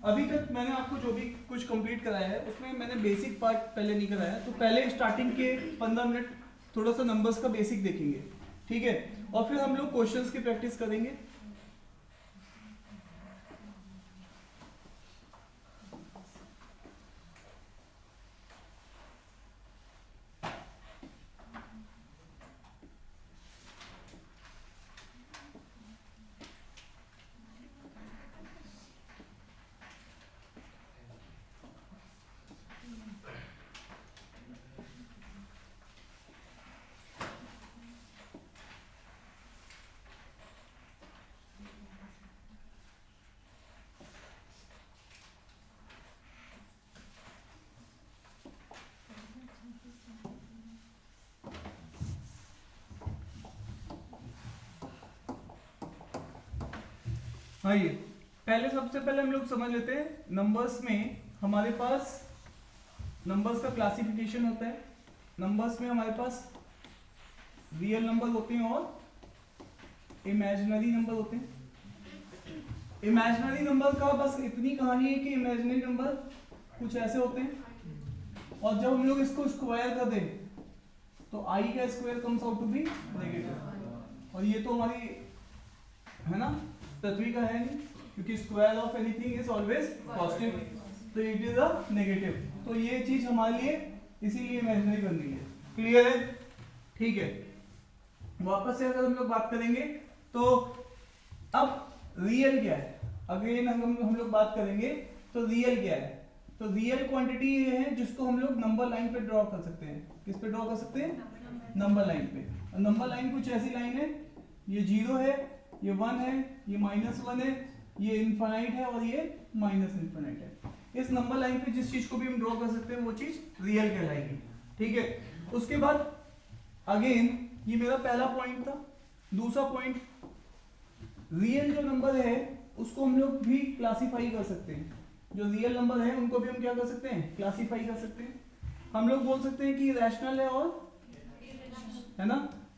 अभी तक मैंने आपको जो भी कुछ कंप्लीट कराया है उसमें मैंने बेसिक पार्ट पहले नहीं कराया, तो पहले स्टार्टिंग के 15 मिनट थोड़ा सा नंबर्स का बेसिक देखेंगे, ठीक है, और फिर हम लोग क्वेश्चंस की प्रैक्टिस करेंगे। हाँ, ये पहले सबसे पहले हम लोग समझ लेते हैं नंबर्स में हमारे पास नंबर्स का क्लासिफिकेशन होता है। नंबर्स में हमारे पास रियल नंबर होते हैं और इमेजिनरी नंबर होते हैं। इमेजिनरी नंबर का बस इतनी कहानी है कि इमेजिनरी नंबर कुछ ऐसे होते हैं और जब हम लोग इसको स्क्वायर कर दें तो आई का square comes out to be negative, और ये तो हमारी है ना पृथ्वी का है नहीं, क्योंकि square of anything is always positive, तो इट इज अ नेगेटिव। तो ये चीज हमारे लिए इसीलिए इमेजिनरी करनी है। क्लियर है? ठीक है, वापस से अगर हम लोग बात करेंगे तो अब रियल क्या है, अगेन हम लोग बात करेंगे तो रियल क्या है। तो रियल क्वांटिटी ये है जिसको हम लोग नंबर लाइन पे ड्रॉ कर सकते हैं। किस पे ड्रॉ कर सकते हैं? नंबर लाइन पे। नंबर लाइन कुछ ऐसी लाइन है, ये 0 है, ये 1 है, ये -1 है, ये इनफाइनाइट है और ये माइनस इनफाइनाइट है। इस नंबर लाइन पे जिस चीज को भी हम ड्रॉ कर सकते हैं वो चीज रियल कहलाएगी। ठीक है, उसके बाद अगेन ये मेरा पहला पॉइंट था। दूसरा पॉइंट, रियल जो नंबर है उसको हम लोग भी क्लासिफाई कर सकते हैं। जो रियल नंबर है उनको भी हम क्या कर सकते हैं? क्लासिफाई कर सकते हैं। हम लोग बोल सकते हैं कि रैशनल है और है ना,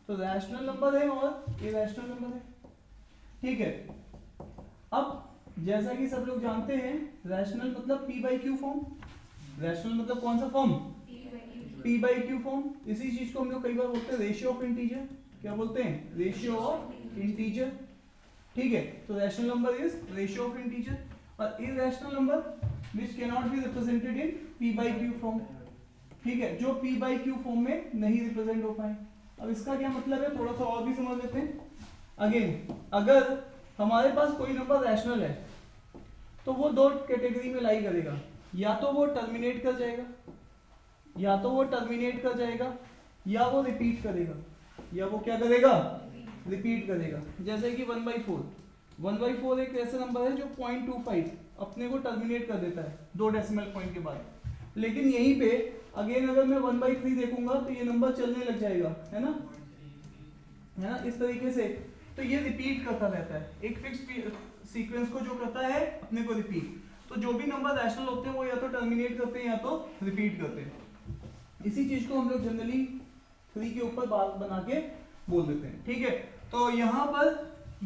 तो रैशनल नंबर है और इरैशनल नंबर है। ठीक है, अब जैसा कि सब लोग जानते हैं रैशनल मतलब p/q फॉर्म। रैशनल मतलब कौन सा फॉर्म? p/q form. इसी चीज को हम लोग कई बार बोलते हैं रेशियो ऑफ इंटीजर। क्या बोलते हैं? Ratio of integer. ठीक है, तो rational number is ratio of integer और irrational number which can not be represented in p/q form. ठीक है, जो p/q फॉर्म में नहीं रिप्रेजेंट हो पाए। अब इसका क्या मतलब है, थोड़ा सा और भी समझ लेते हैं। अगेन, अगर हमारे पास कोई नंबर रैशनल है तो वो दो कैटेगरी में लाई करेगा, या तो वो टर्मिनेट कर जाएगा, या तो वो टर्मिनेट कर जाएगा, या वो रिपीट करेगा, या वो क्या करेगा? रिपीट करेगा। जैसे कि 1/4। 1/4 एक ऐसा नंबर है जो 0.25 अपने को टर्मिनेट कर देता है 2 डेसिमल पॉइंट के बाद। लेकिन यहीं पे अगेन अगर मैं 1/3 देखूंगा तो ये नंबर चलने लग जाएगा, है ना, इस तरीके से। तो ये रिपीट करता रहता है, एक फिक्स्ड सीक्वेंस को जो करता है अपने को रिपीट। तो जो भी नंबर रैशनल होते हैं वो या तो टर्मिनेट करते हैं या तो रिपीट करते हैं। इसी चीज को हम लोग जनरली 3 के ऊपर बात बना के बोल देते हैं। ठीक है, तो यहाँ पर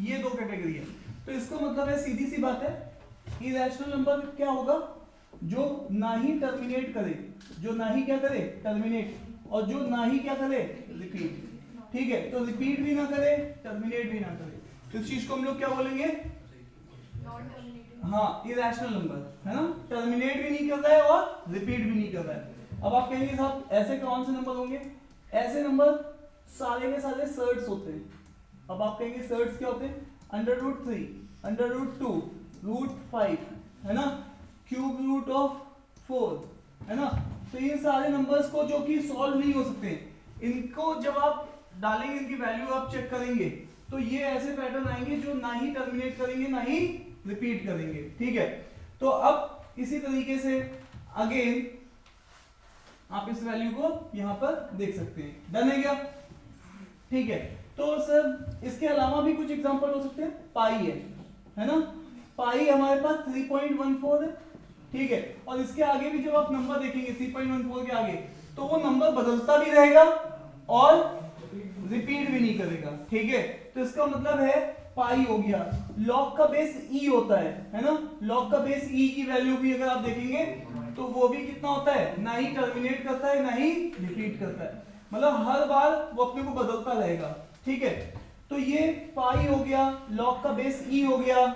ये दो कैटेगरी है। तो इसका मतलब है, सीधी सी बात है, इरैशनल नंबर क्या होगा? जो ना ही टर्मिनेट करे, जो ना ही क्या करे? टर्मिनेट, और जो ना ही क्या करे? रिपीट। ठीक है, तो रिपीट भी ना करे, टर्मिनेट भी ना करे, तो इस चीज को हम लोग क्या बोलेंगे? हाँ, इरैशनल नंबर, है ना, टर्मिनेट भी नहीं कर रहा है और रिपीट भी नहीं कर रहा है। अब आप कहेंगे साहब ऐसे कौन से नंबर होंगे? ऐसे नंबर सारे के सारे सर्ट्स होते हैं। अब आप कहेंगे सर्ट्स क्या होते हैं? √3, √2, √5, है ना, क्यूब रूट ऑफ 4, है ना। तो ये सारे नंबर्स को जो कि सॉल्व नहीं हो सकते, इनको जब आप डालेंगे, इनकी वैल्यू आप चेक करेंगे तो ये ऐसे पैटर्न आएंगे जो ना ही टर्मिनेट करेंगे ना ही रिपीट करेंगे। ठीक है, तो अब इसी तरीके से अगेन आप इस वैल्यू को यहां पर देख सकते हैं। डन है क्या? ठीक है, तो सर इसके अलावा भी कुछ एग्जांपल हो सकते हैं। पाई है ना, पाई हमारे पास 3.14 है। ठीक है, और इसके आगे भी जब आप नंबर देखेंगे 3.14 के आगे, तो वो नंबर बदलता भी रहेगा और रिपीट भी नहीं करेगा। ठीक है, तो इसका मतलब है पाई हो गया। लॉग का बेस ई होता है ना, लॉग का बेस ई की वैल्यू भी अगर आप देखेंगे तो वो भी कितना होता है, ना ही टर्मिनेट करता है ना ही रिपीट करता है, मतलब हर बार वो अपने को बदलता रहेगा। ठीक है, तो ये पाई हो गया, लॉग का बेस ई हो गया।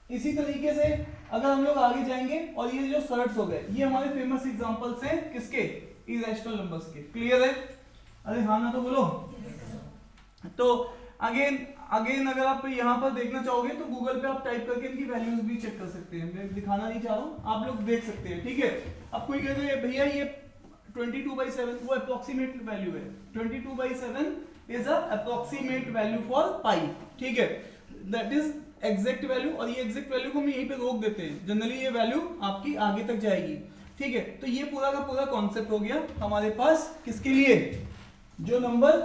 इसी तरीके से अगर हम लोग आगे जाएंगे, और ये जो सर्ट्स हो गए ये हमारे फेमस एग्जांपल्स हैं किसके, इरेशनल नंबर्स के। क्लियर है? अरे हाँ ना तो बोलो। तो अगेन अगर आप यहाँ पर देखना चाहोगे तो गूगल पे आप टाइप करके इनकी वैल्यूज भी चेक कर सकते हैं, मैं दिखाना नहीं चाह रहा हूँ, आप लोग देख सकते हैं। ठीक है, अब कोई कह दे भैया ये 22/7 वो अप्रोक्सीमेट वैल्यू है, 22/7 is a approximate value for pi. ठीक है, दैट इज एग्जैक्ट वैल्यू, और ये एग्जैक्ट वैल्यू को हम यहीं पे रोक देते हैं, जनरली ये वैल्यू आपकी आगे तक जाएगी। ठीक है, तो ये पूरा का पूरा कॉन्सेप्ट हो गया हमारे पास किसके लिए, जो नंबर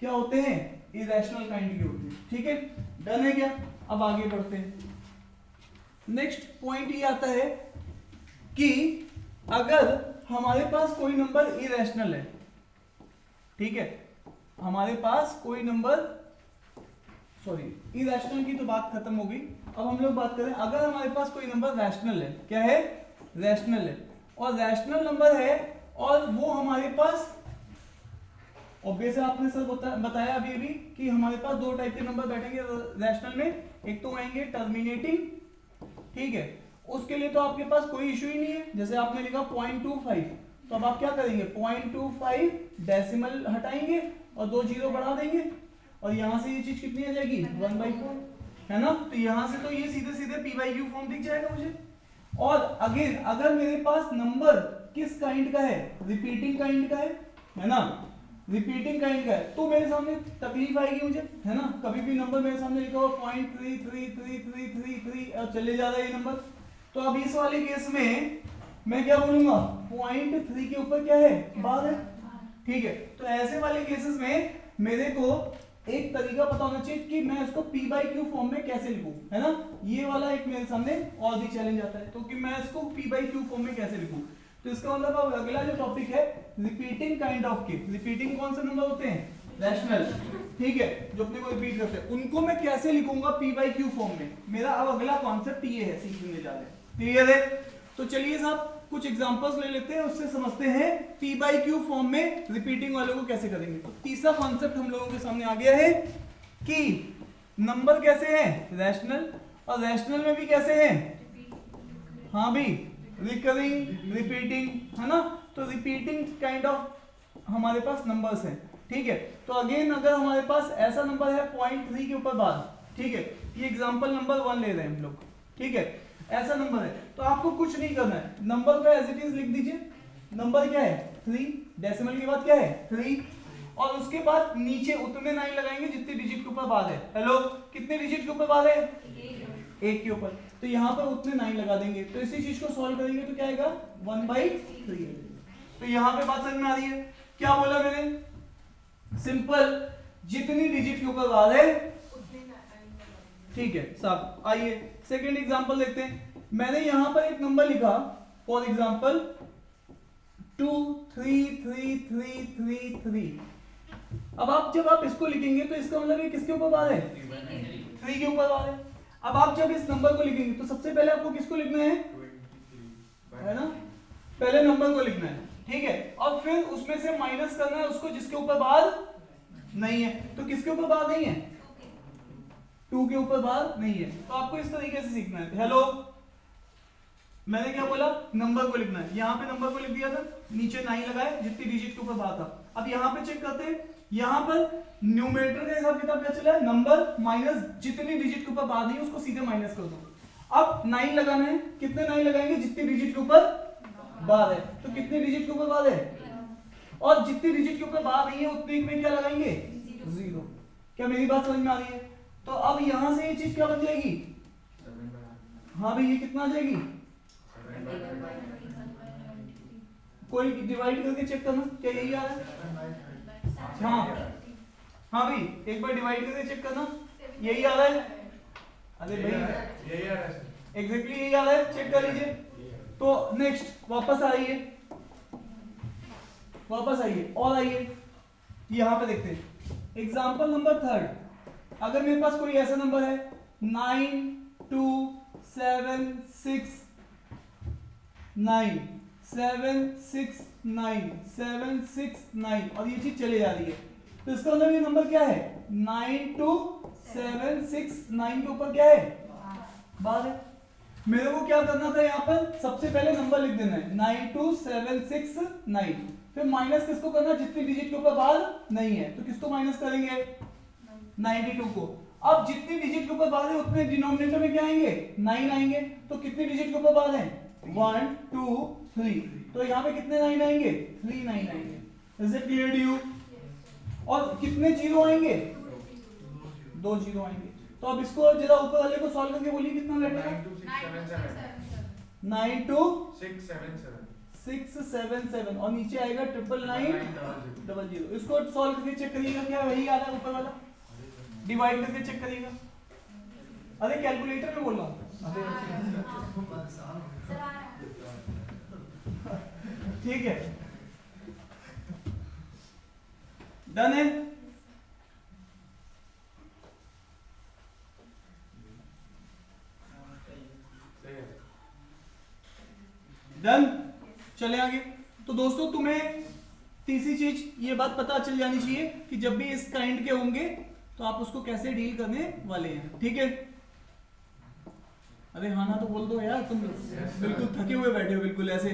क्या होते हैं, इरेशनल काइंड के होते हैं। ठीक है, डन है क्या? अब आगे बढ़ते हैं। नेक्स्ट पॉइंट ये आता है कि अगर हमारे पास कोई नंबर इरेशनल है, ठीक है, हमारे पास कोई नंबर, सॉरी इरेशनल की तो बात खत्म हो गई, अब हम लोग बात करें अगर हमारे पास कोई नंबर रैशनल है, क्या है, रैशनल है, और रैशनल नंबर है और वो हमारे पास ऑब्वियस है, आपने सर बताया अभी कि हमारे पास दो टाइप के नंबर बैठेंगे रैशनल में, एक तो आएंगे टर्मिनेटिंग, ठीक है, उसके लिए तो आपके पास कोई इशू ही नहीं है, जैसे आपने लिखा 0.25, तो अब आप क्या करेंगे, 0.25 डेसिमल हटाएंगे और 2 जीरो बढ़ा देंगे, और यहां से ये चीज कितनी आ जाएगी, 1/4, है ना, तो यहां से तो ये सीधे सीधे p/q फॉर्म दिख जाएगा मुझे। और अगेन अगर मेरे पास नंबर किस काइंड का है, रिपीटिंग काइंड का है ना, रिपीटिंग काइंड का है, तो मेरे सामने तकलीफ आएगी मुझे, है ना, कभी भी नंबर मेरे सामने लिखा हो 0.333333 और चले जा रहा है ये नंबर, तो अब इस वाले केस में मैं क्या बोलूंगा, 0.3 के ऊपर क्या है, बार है। ठीक है, तो ऐसे वाले केसेस में मेरे को एक तरीका पता होना चाहिए कि मैं इसको p/q फॉर्म में कैसे लिखूं, है ना, ये वाला एक मेरे सामने और भी चैलेंज आता है, तो कि मैं इसको p/q फॉर्म में कैसे लिखूं। तो इसका मतलब अब अगला जो टॉपिक है रिपीटिंग काइंड ऑफ के, रिपीटिंग कौन से नंबर होते हैं, रैशनल, ठीक है, जो अपने को रिपीट करते हैं, उनको मैं कैसे लिखूंगा p/q फॉर्म में, मेरा अब अगला कॉन्सेप्ट ये है सीखने जा रहे हैं। क्लियर है? तो चलिए साहब कुछ एग्जांपल्स ले लेते हैं, उससे समझते हैं p/q फॉर्म में रिपीटिंग वालों को कैसे करेंगे। तो तीसरा कॉन्सेप्ट हम लोगों के सामने आ गया है कि नंबर कैसे हैं, रैशनल, और रैशनल में भी कैसे हैं, हाँ भी रिकरिंग, रिपीटिंग, है ना, तो रिपीटिंग काइंड ऑफ हमारे पास नंबर्स हैं। ठीक है, तो अगेन अगर हमारे पास ऐसा नंबर है 0.3 के ऊपर बार, ठीक है, ये एग्जांपल नंबर 1 ले रहे हैं हम लोग, ठीक है, ऐसा नंबर है, तो आपको कुछ नहीं करना है, नंबर को एज इट इज लिख दीजिए, नंबर क्या है 3, डेसिमल के बाद क्या है 3, और उसके बाद नीचे उतने 9 लगाएंगे जितने डिजिट के ऊपर बार है। हेलो, कितने डिजिट के ऊपर बार है, 1 के ऊपर, तो यहाँ पर उतने 9 लगा देंगे, तो इसी चीज को सॉल्व करेंगे तो क्या आएगा 1/3। तो यहाँ पे बात समझ में आ रही है, क्या बोला मैंने, सिंपल, जितनी डिजिट के ऊपर बार है, ठीक है साहब। आइए सेकेंड एग्जांपल देखते हैं, मैंने यहां पर एक नंबर लिखा, फॉर एग्जांपल 2333333। अब आप जब आप इसको लिखेंगे तो इसका मतलब ये किसके ऊपर बार है, 3 के ऊपर बार है। अब आप जब इस नंबर को लिखेंगे तो सबसे पहले आपको किसको लिखना है ना, पहले नंबर को लिखना है, ठीक है, और फिर उसमें से माइनस करना है उसको जिसके ऊपर बार नहीं है। तो किसके ऊपर बार नहीं है, 2 के ऊपर बार नहीं है, तो आपको इस तरीके से सीखना है। हेलो, मैंने क्या बोला, नंबर को लिखना है, यहाँ पे नंबर को लिख दिया था, नीचे 9 लगाए जितनी डिजिट के ऊपर बार था। अब यहाँ पे चेक करते हैं, यहाँ पर न्यूमरेटर का हिसाब किताब क्या चला है, नंबर माइनस जितनी डिजिट के ऊपर बार नहीं है उसको सीधे माइनस कर दो। अब 9 लगाना है, कितने 9 लगाएंगे, जितनी डिजिट के ऊपर बार है, तो कितने डिजिट के ऊपर बार है, और जितनी डिजिट के ऊपर बार नहीं है उतने में क्या लगाएंगे, 0। क्या मेरी बात समझ में आ रही है? तो अब यहां से ये चीज क्या बन जाएगी, हाँ भाई ये कितना आ जाएगी, कोई डिवाइड करके चेक करना, क्या यही आ रहा है, हाँ भाई एक बार डिवाइड करके चेक करना, यही आ रहा है, अरे भाई यही आ रहा है, एग्जैक्टली यही आ रहा है, चेक कर लीजिए। तो नेक्स्ट वापस आइए, वापस आइए और आइए यहाँ पे देखते हैं एग्जाम्पल नंबर 3, अगर मेरे पास कोई ऐसा नंबर है 9 2 7 6 9 7 6 9 7 6 9 और ये चीज चले जा रही है, तो इसका मतलब ये नंबर क्या है 9 2 7 6 9 के ऊपर क्या है बार है। मेरे को क्या करना था यहाँ पर, सबसे पहले नंबर लिख देना है 9 2 7 6 9, फिर माइनस किसको करना, जितनी डिजिट के ऊपर बार नहीं है तो किसको माइनस करेंगे 92 को। अब जितनी डिजिट के ऊपर बार है उतने डिनोमिनेटर में क्या आएंगे 9 आएंगे, तो कितनी डिजिट के ऊपर बार है 1 2 3, तो यहाँ पे कितने 9 आएंगे 3 9 आएंगे। Is it clear to you? और कितने जीरो आएंगे 2 जीरो आएंगे। तो अब इसको जरा ऊपर वाले को सॉल्व करके बोलिए कितना बैठेगा 9 2 6 7 7 और नीचे आएगा 999 00। इसको सॉल्व करके चेक करिएगा क्या वही आ रहा है ऊपर वाला, डिवाइड करके चेक करिएगा। अरे कैलकुलेटर में बोल रहा हूँ, ठीक है डन है। डन, चले आगे। तो दोस्तों तुम्हें तीसरी चीज ये बात पता चल जानी चाहिए कि जब भी इस काइंड के होंगे तो आप उसको कैसे डील करने वाले हैं, ठीक है। अरे हाँ ना तो बोल दो यार, तुम बिल्कुल थके हुए बैठे हो, बिल्कुल ऐसे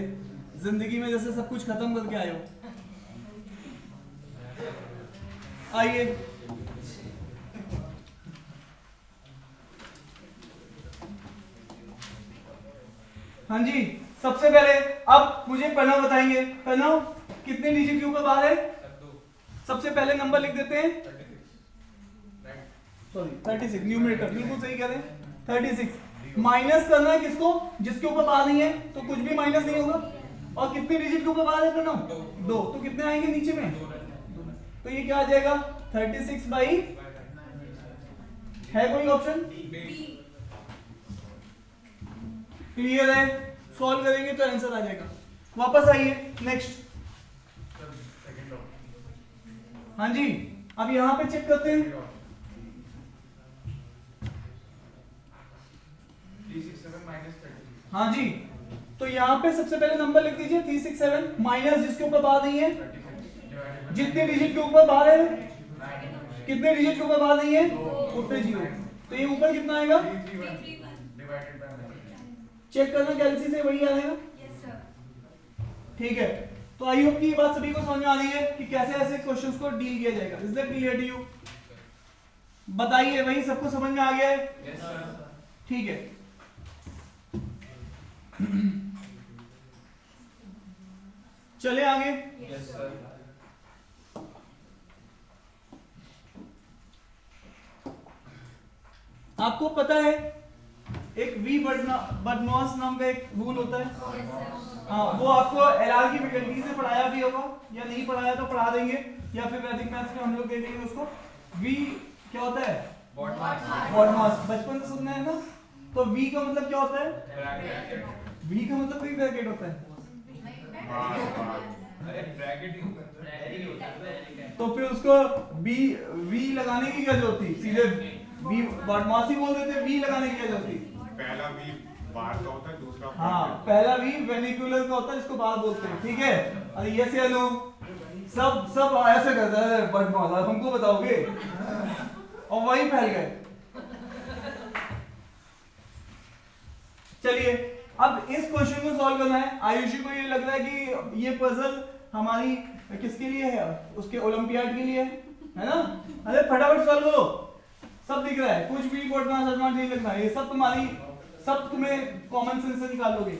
जिंदगी में जैसे सब कुछ खत्म करके आए हो। आइए हाँ जी, सबसे पहले अब मुझे प्रणव बताएंगे। प्रणव कितने डिजिट के ऊपर बार है? सबसे पहले नंबर लिख देते हैं, सॉरी 36 न्यूमरेटर, बिल्कुल सही कह रहे हैं 36। माइनस करना है किसको, जिसके ऊपर बार नहीं है तो कुछ भी माइनस नहीं होगा। और कितने डिजिट के ऊपर बार है प्रणव 2, तो कितने आएंगे नीचे में, तो ये क्या आ जाएगा 36 बाई, है कोई ऑप्शन? क्लियर है, सॉल्व करेंगे तो आंसर आ जाएगा। वापस आइए नेक्स्ट। हाँ जी, अब यहां पे चेक करते हैं। 367 माइनस 30। हाँ जी, तो यहाँ पे सबसे पहले नंबर लिख दीजिए 367 माइनस जिसके ऊपर बार नहीं है, जितने डिजिट के ऊपर बार है, कितने डिजिट के ऊपर बार नहीं है उतने जीरो, तो ये ऊपर कितना आएगा डिवाइडेड बाय 9। चेक करना कैलसी से वही आ जाएगा। ठीक है, तो आई होप की ये बात सभी को समझ में आ रही है कि कैसे ऐसे क्वेश्चंस को डील किया जाएगा। Is that clear to you? बताइए, वही सबको समझ में आ गया है? Yes sir. ठीक है, चले आगे। Yes sir. आपको पता है एक वी बर्नौली नाम का एक रूल होता है। हाँ, वो आपको एलआर की फैकल्टी से पढ़ाया भी होगा, या नहीं पढ़ाया तो पढ़ा देंगे, या फिर वैदिक मैथ्स में हम लोग दे देंगे उसको। वी क्या होता है? बॉड मास। बॉड मास, बचपन से सुनना है ना। तो वी का मतलब क्या होता है? वी का मतलब कोई ब्रैकेट होता है, अरे ब्रैकेट ही होता है। तो फिर उसको वी लगाने की क्या जरूरत थी? सीधे वी बॉड मास ही बोल देते, वी लगाने की क्या जरूरत थी? पहला वी बार का होता है, दूसरा हाँ, पहला वी वेनिकुलर का होता है, जिसको बार बोलते हैं, ठीक है। अरे ये से लो, सब ऐसे करता है बदमाश, हमको बताओगे? और वही फैल गए। चलिए, अब इस क्वेश्चन को सॉल्व करना है। आयुषी को ये लग रहा है कि ये पजल हमारी किसके लिए है? उसके ओलंपियाड के लिए है ना। अरे फटाफट सॉल्व करो, सब दिख रहा है, कुछ भी एडवांस नहीं लगना, ये सब तुम्हारी, सब तुम्हें कॉमन सेंस से निकाल लोगे।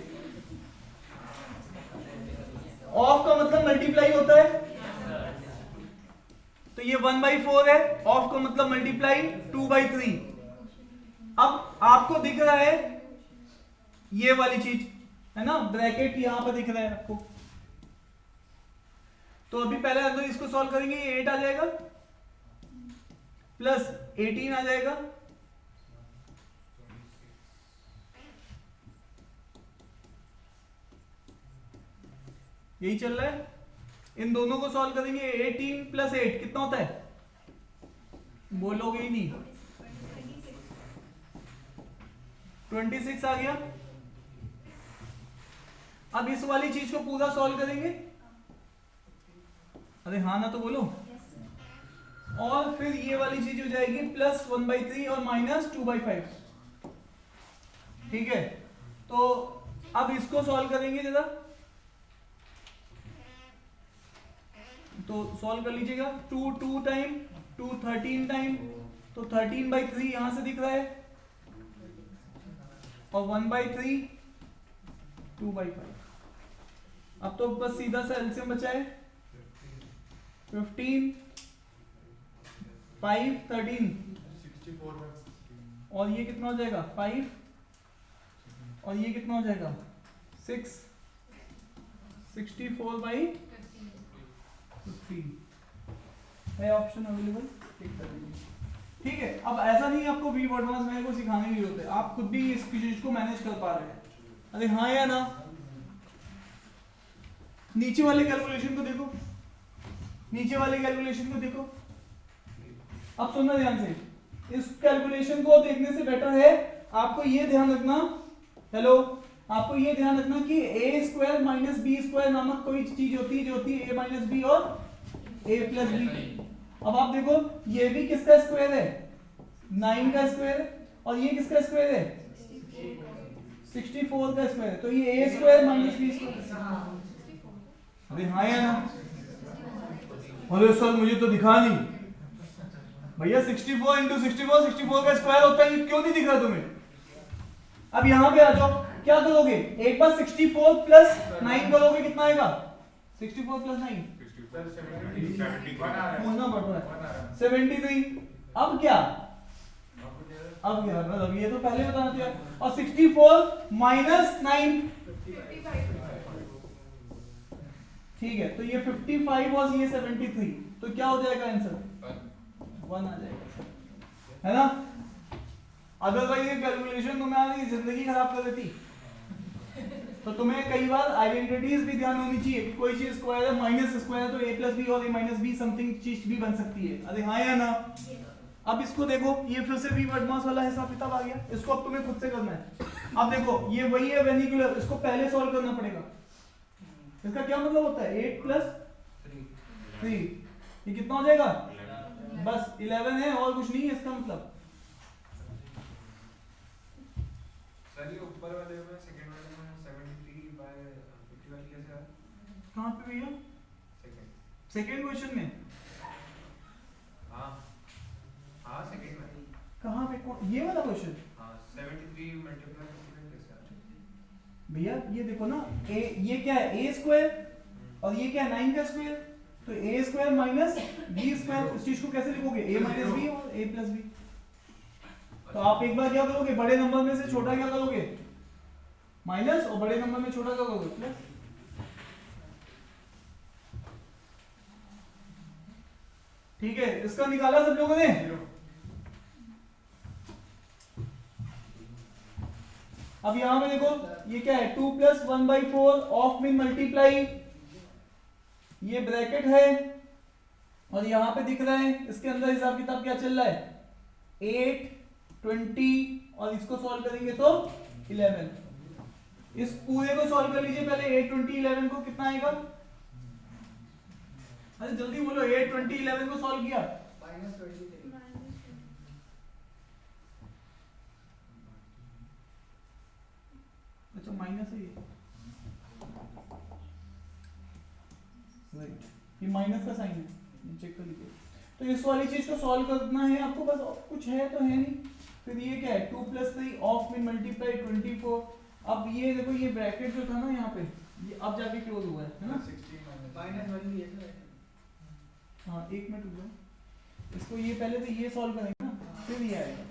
ऑफ का मतलब मल्टीप्लाई होता है, तो ये 1/4 है। ऑफ का मतलब मल्टीप्लाई 2/3। अब आपको दिख रहा है ये वाली चीज है ना, ब्रैकेट यहां पर दिख रहा है आपको। तो अभी पहले अंदर इसको सॉल्व करेंगे, ये 8 आ जाएगा प्लस 18 आ जाएगा, यही चल रहा है। इन दोनों को सॉल्व करेंगे, 18 प्लस 8 कितना होता है? बोलोगे ही नहीं, 26 आ गया। अब इस वाली चीज को पूरा सॉल्व करेंगे, अरे हाँ ना तो बोलो। और फिर ये वाली चीज हो जाएगी +1/3 और -2/5। ठीक है, तो अब इसको सॉल्व करेंगे जरा, तो सॉल्व कर लीजिएगा। 2 टाइम 2 13 टाइम, तो 13/3 यहां से दिख रहा है, और 1/3 2/5। अब तो बस सीधा सा एलसीएम बचा है, 15 5 13, 64 में और ये कितना हो जाएगा 5, और ये कितना हो जाएगा 6, 64/15 है ऑप्शन अवेलेबल। ठीक है, अब ऐसा नहीं आपको वी वर्डमास मेरे को सिखाने की जरूरत है, आप खुद भी इस चीज को मैनेज कर पा रहे हैं। अरे हाँ या ना? नीचे वाले कैलकुलेशन को देखो, नीचे वाले कैलकुलेशन को देखो। अब सुनना ध्यान से, इस कैलकुलेशन को देखने से बेटर है आपको ये ध्यान रखना, हेलो, आपको ये ध्यान रखना कि a² - b² नामक कोई चीज होती है जो होती है a - b और a + b। अब आप देखो ये भी किसका स्क्वायर है, 9 का स्क्वायर है, और ये किसका स्क्वायर है 64 का स्क्वायर है, तो ये a² - b²। अरे हाँ या ना? अरे सर मुझे तो दिखा नहीं भैया, 64 × 64 का स्क्वायर होता है, ये क्यों नहीं दिख रहा तुम्हें? अब यहां पे आ जाओ, क्या करोगे, एक बार 64 + 9 करोगे, कितना आएगा 64 + 9, खोलना पड़ता है 73। अब क्या, मतलब ये तो पहले बताना था, और 64 - 9 ठीक है, तो ये 55 और ये 73, तो क्या हो जाएगा आंसर 1 आ जाएगा, है ना? अदरवाइज ये कैलकुलेशन तुम्हारी जिंदगी खराब कर देती। तो तुम्हें कई बार आइडेंटिटीज भी ध्यान होनी चाहिए कि कोई चीज स्क्वायर है, माइनस स्क्वायर है, तो a + b और a - b समथिंग चीज भी बन सकती है। अरे हाँ या ना? अब इसको देखो, ये फिर से वी वर्डमास वाला हिसाब किताब आ गया, इसको अब तुम्हें खुद से करना है। अब देखो ये वही है वेनिकुलर, इसको पहले सॉल्व करना पड़ेगा। इसका क्या मतलब होता है 8 + 3, ये कितना हो जाएगा, बस 11 है और कुछ नहीं है इसका मतलब। सर ये ऊपर वाले में सेकंड वाले में 73/50 वाली कैसे है? कहाँ पे भैया, सेकंड क्वेश्चन में? हाँ हाँ सेकंड में कहाँ पे, ये वाला क्वेश्चन? हाँ 73 × 50 कैसे है? भैया ये देखो ना, ये क्या है a² और ये क्या है 9 का स्क्वायर, तो a² - b², इस चीज को कैसे लिखोगे a - b और a + b। तो आप एक बार क्या करोगे, बड़े नंबर में से छोटा क्या करोगे माइनस, और बड़े नंबर में छोटा क्या करोगे प्लस। ठीक है, इसका निकाला सब लोगों ने? अब यहां पे देखो ये क्या है 2 + 1/4 ऑफ में मल्टीप्लाई, ये ब्रैकेट है, और यहां पे दिख रहा है इसके अंदर हिसाब किताब क्या चल रहा है 8 20, और इसको सॉल्व करेंगे तो 11। इस पूरे को सॉल्व कर लीजिए पहले, 8 20 11 को कितना आएगा, अरे जल्दी बोलो, 8 20 11 को सॉल्व किया अच्छा माइनस है ये, राइट, ये माइनस का साइन है, चेक कर लीजिए। तो इस वाली चीज को सॉल्व करना है आपको, बस कुछ है तो है नहीं। फिर ये क्या है 2 + 3 ऑफ में मल्टीप्लाई 24। अब ये देखो ये ब्रैकेट जो था ना यहाँ पे, ये अब जाके क्लोज हुआ है ना, हाँ 1 मिनट रुक जाओ, इसको ये पहले तो ये सॉल्व करेंगे ना, फिर ये आएगा,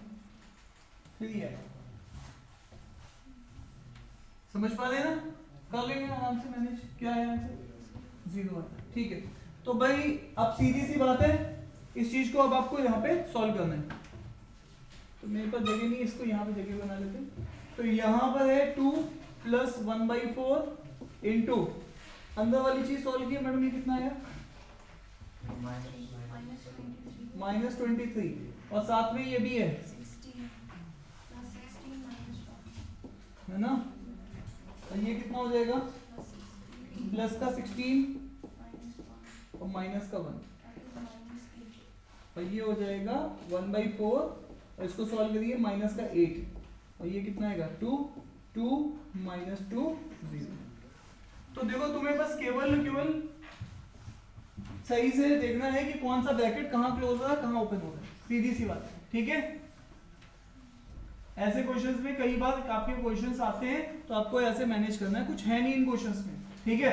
फिर ये आएगा, समझ पा रहे हैं ना? कर लेंगे आराम से मैनेज। क्या है आंसर 0 है, ठीक है। तो भाई अब सीधी सी बात है, इस चीज को अब आपको यहाँ पे सॉल्व करना है। तो मेरे पास जगह नहीं, इसको यहाँ पे जगह बना लेते हैं। तो यहाँ पर है 2 + 1/4 इंटू अंदर वाली चीज सॉल्व की मैडम, ये कितना आया -23, और साथ में ये भी है है ना। और ये कितना हो जाएगा, प्लस का 16 और माइनस का 1, और ये हो जाएगा 1/4, और इसको सॉल्व करिए, माइनस का 8, और ये कितना आएगा 2, 2 - 2 0। तो देखो तुम्हें बस केवल सही से देखना है कि कौन सा ब्रैकेट कहाँ क्लोज हो रहा है, कहाँ ओपन हो रहा है, सीधी सी बात है, ठीक है। ऐसे क्वेश्चंस में कई बार आपके क्वेश्चंस आते हैं, तो आपको ऐसे मैनेज करना है, कुछ है नहीं इन क्वेश्चंस में, ठीक है।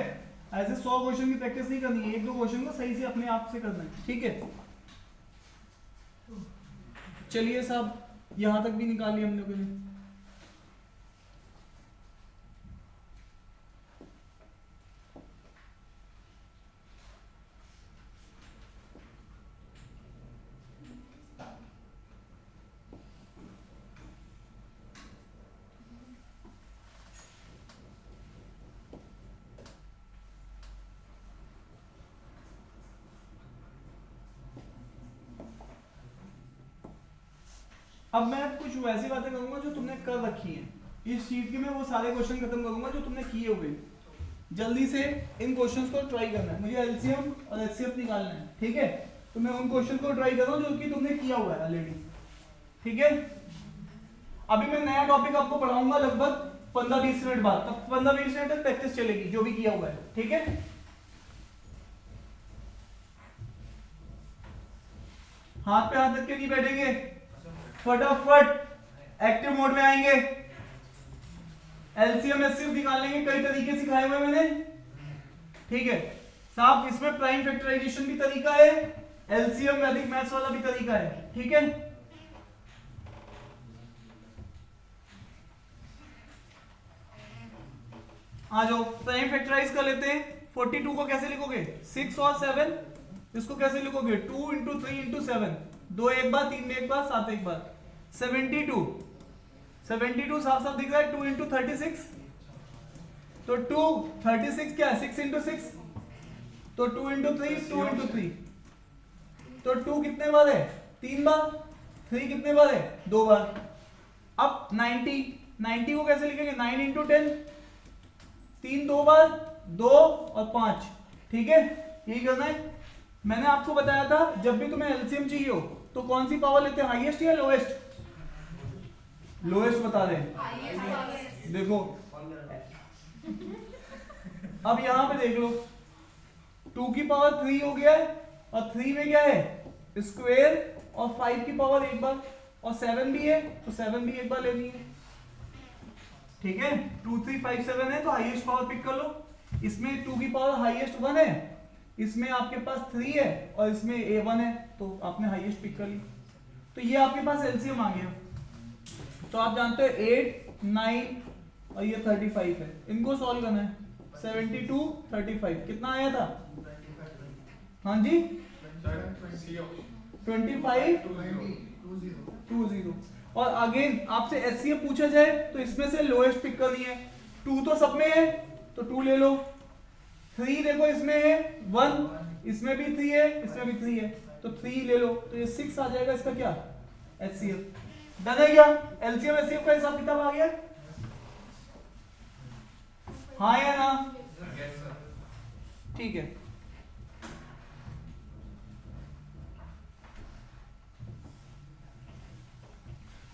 ऐसे 100 क्वेश्चन की प्रैक्टिस नहीं करनी है, 1-2 क्वेश्चन को सही से अपने आप से करना है, ठीक है। चलिए साहब, यहां तक भी निकाल लिया हम लोगों ने। अब मैं कुछ वैसी बातें करूंगा जो तुमने कर रखी हैं। इस शीट के में वो सारे क्वेश्चन खत्म करूंगा जो तुमने किए हुए। जल्दी से इन क्वेश्चंस को ट्राई करना है, मुझे एलसीएम और एचसीएफ निकालना है, ठीक है। तो मैं उन क्वेश्चन को ट्राई कर रहा हूं जो कि तुमने किया हुआ है ऑलरेडी, ठीक है। अभी मैं नया टॉपिक आपको पढ़ाऊंगा लगभग 15-20 मिनट बाद, तब 15-20 मिनट तक प्रैक्टिस चलेगी जो भी किया हुआ है, ठीक है। हाथ पे हाथ रख के नहीं बैठेंगे, फटाफट एक्टिव मोड में आएंगे। एलसीएम एचसीएफ निकालने के कई तरीके सिखाए हुए मैंने, ठीक है साहब। इसमें प्राइम फैक्टराइजेशन भी तरीका है, एलसीएम वैदिक मैथ्स वाला भी तरीका है, ठीक है। आ जाओ, प्राइम फैक्टराइज कर लेते हैं। 42 को कैसे लिखोगे, 6 और 7, इसको कैसे लिखोगे 2 × 3 × 7, 2 एक बार, 3 में एक बार, 7 एक बार। 72 साफ साफ दिख रहा है, 2 × 36, तो 2 36 क्या है, 6 × 6, तो 2 × 3 2 × 3, तो 2 कितने बार है, 3 बार, 3 कितने बार है, 2 बार। अब 90 को कैसे लिखेंगे, 9 × 10, 3 2 बार, 2 और 5, ठीक है। यही करना है। मैंने आपको बताया था जब भी तुम्हें एलसीएम चाहिए हो तो कौन सी पावर लेते हैं, हाईएस्ट या लोएस्ट? लोएस्ट बता रहे हैं, देखो अब यहां पे देख लो, 2 की पावर 3 हो गया है, और 3 में क्या है, स्क्वायर, और 5 की पावर एक बार, और 7 भी है तो 7 भी एक बार लेनी है, ठीक है। 2 3 5 7 है तो हाईएस्ट पावर पिक कर लो। इसमें 2 की पावर हाईएस्ट 1 है, इसमें आपके पास 3 है, और इसमें A1 है, तो आपने हाईएस्ट पिक कर ली। तो ये आपके पास एलसीएम आ गया। तो आप जानते हो 8 9 और ये 35 है, इनको सॉल्व करना है। 72 35 कितना आया था, हाँ जी 25 20। और अगेन आपसे एचसीएफ पूछा जाए तो इसमें से लोएस्ट पिक करनी है। 2 तो सब में है तो 2 ले लो, 3 देखो इसमें है 1, इसमें भी 3 है, इसमें भी 3 है, तो 3 ले लो, तो ये 6 आ जाएगा इसका क्या, एचसीएफ। डन है क्या, एलसीएम एचसीएफ का हिसाब किताब आ गया, हाँ या ना, ठीक है।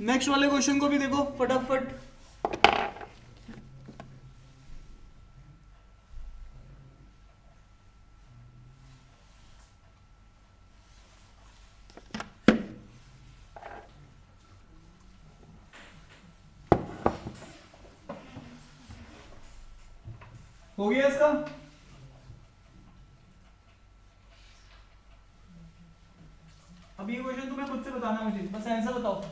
नेक्स्ट वाले क्वेश्चन को भी देखो फटाफट। हो गया इसका, अब ये क्वेश्चन तुम्हें खुद से बताना, मुझे बस आंसर बताओ।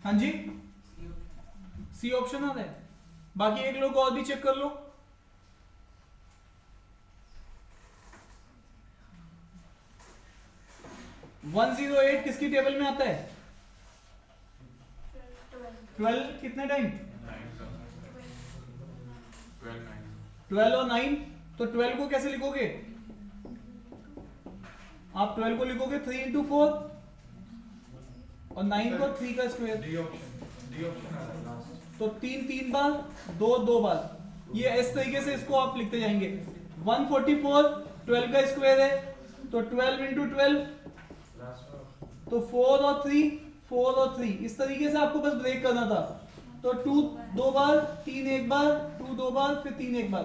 हाँ जी, सी ऑप्शन आ रहा है, बाकी एक लोग और भी चेक कर लो। वन 108 किसकी टेबल में आता है, 12 कितने टाइम, 12 और 9, तो 12 को कैसे लिखोगे, आप 12 को लिखोगे 3 × 4, और 9 को 3 का स्क्वायर, डी ऑप्शन आ रहा है लास्ट। तो 3 3 बार, 2 2 बार, ये इस तरीके से इसको आप लिखते जाएंगे। 144 12 का स्क्वायर है, तो 12 इंटू 12, तो 4 और 3, 4 और 3, इस तरीके से आपको बस ब्रेक करना था। तो 2 2 बार, 3 एक बार, 2 2 बार, फिर 3 एक बार,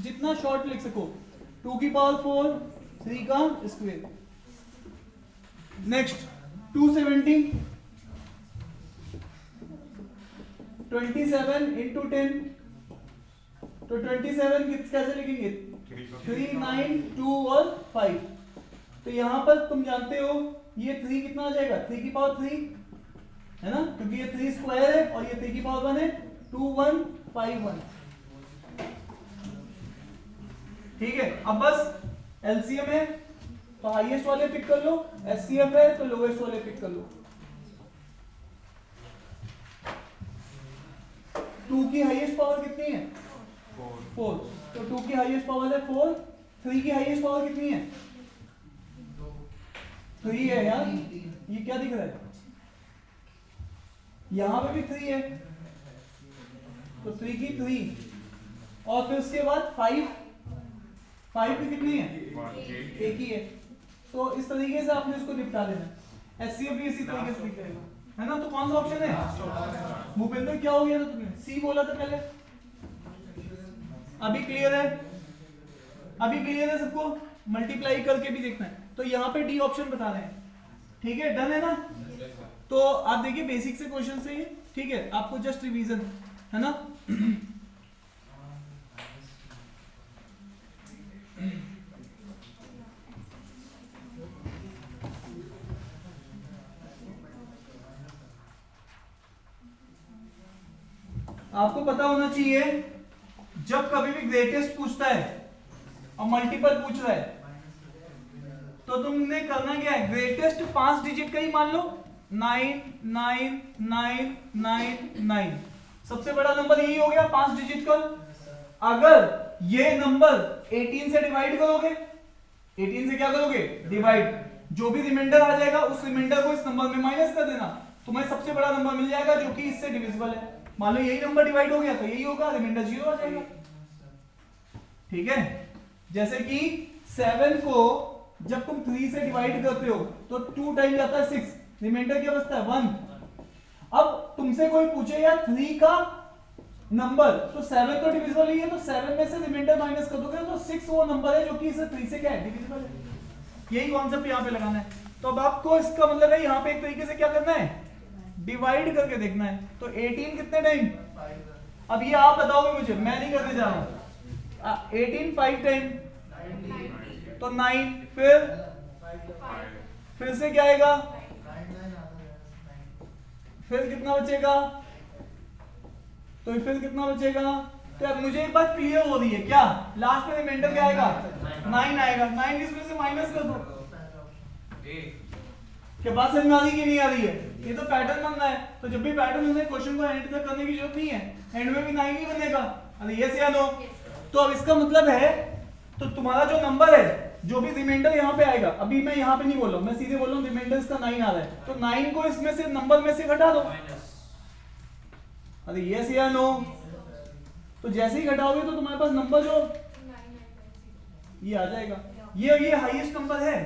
जितना शॉर्ट लिख सको। 2 की पावर 4, 3 का स्क्वायर। नेक्स्ट 270, 27 इंटू 10, तो 27 कैसे लिखेंगे? 3 9 2 और 5। तो यहां पर तुम जानते हो ये 3 कितना आ जाएगा? 3 की पावर 3 है ना, क्योंकि ये 3 स्क्वायर है और ये 3 की पावर 1 है। 2 1 5 1। ठीक है, अब बस एलसीएम है तो हाईएस्ट वाले पिक कर लो, एचसीएफ है तो लोएस्ट वाले पिक कर लो। 2 की हाईएस्ट पावर कितनी है? 4। तो 2 की हाईएस्ट पावर है 4। 3 की हाईएस्ट पावर कितनी है? 3 है यार, ये क्या दिख रहा है? यहां पे भी 3 है, तो 3 की 3, और फिर उसके बाद 5 की कितनी है? एक ही है। तो इस तरीके से आपने इसको निपटा देना। एचसीएफ भी इसी तरीके से दिखेगा, है ना। तो कौन सा ऑप्शन है? भूपेंद्र क्या हो गया था तुमने? सी बोला था पहले। अभी क्लियर है? अभी क्लियर है सबको? मल्टीप्लाई करके भी देखना है, तो यहाँ पे डी ऑप्शन बता रहे हैं। ठीक है, डन है ना। तो आप देखिए बेसिक से क्वेश्चन से ही, ठीक है, आपको जस्ट रिवीजन है ना। आपको पता होना चाहिए जब कभी भी ग्रेटेस्ट पूछता है और मल्टीपल पूछ रहा है तो तुमने करना क्या है? ग्रेटेस्ट 5 डिजिट का ही मान लो, 9 9 9 9 9, सबसे बड़ा नंबर यही हो गया 5 डिजिट का। अगर ये नंबर 18 से डिवाइड करोगे, 18 से क्या करोगे? डिवाइड, जो भी रिमाइंडर आ जाएगा उस रिमाइंडर को इस नंबर में माइनस कर देना, तुम्हें सबसे बड़ा नंबर मिल जाएगा जो कि इससे डिविजिबल है। मान लो यही नंबर डिवाइड हो गया तो यही होगा, रिमाइंडर 0 आ जाएगा। ठीक है, जैसे कि 7 को जब तुम 3 से डिवाइड करते हो तो 2 टाइम जाता है 6, रिमाइंडर क्या बचता है? 1। अब तुमसे कोई पूछे यार 3 का नंबर, तो 7 तो डिविजिबल ही है, तो 7 में से रिमाइंडर माइनस कर दोगे तो 6 वो नंबर है जो कि इसे 3 से क्या है? डिविजिबल है। यही कॉन्सेप्ट यहाँ पे लगाना है। तो अब आपको इसका मतलब है यहाँ पे एक तरीके से क्या करना है? डिवाइड करके देखना है। तो 18 कितने टाइम? अब ये आप बताओगे मुझे, मैं नहीं करने जा रहा हूं। 18 5 टाइम तो 9, फिर से क्या आएगा? फिर कितना बचेगा? तो फिर कितना बचेगा? तो अब मुझे एक बात क्लियर हो रही है क्या? लास्ट में रिमाइंडर क्या आएगा? 9 आएगा। 9 इसमें से माइनस कर दो। क्या बात समझ में आ रही कि नहीं आ रही है? ये तो पैटर्न बनना है, तो जब भी पैटर्न बनना है क्वेश्चन को एंड तक करने की जरूरत नहीं है, एंड में भी 9 ही बनेगा। अरे यस या नो? तो अब इसका मतलब है तो तुम्हारा जो नंबर है, जो भी रिमाइंडर यहाँ पे आएगा, अभी मैं यहाँ पे नहीं बोल रहा हूँ, मैं सीधे बोल रहा हूँ रिमाइंडर इसका 9 आ रहा है, तो 9 को इसमें से नंबर में से घटा दो। अरे यस या नो? तो जैसे ही घटाओगे तो तुम्हारे पास नंबर जो ये आ जाएगा। ये हाईएस्ट नंबर है।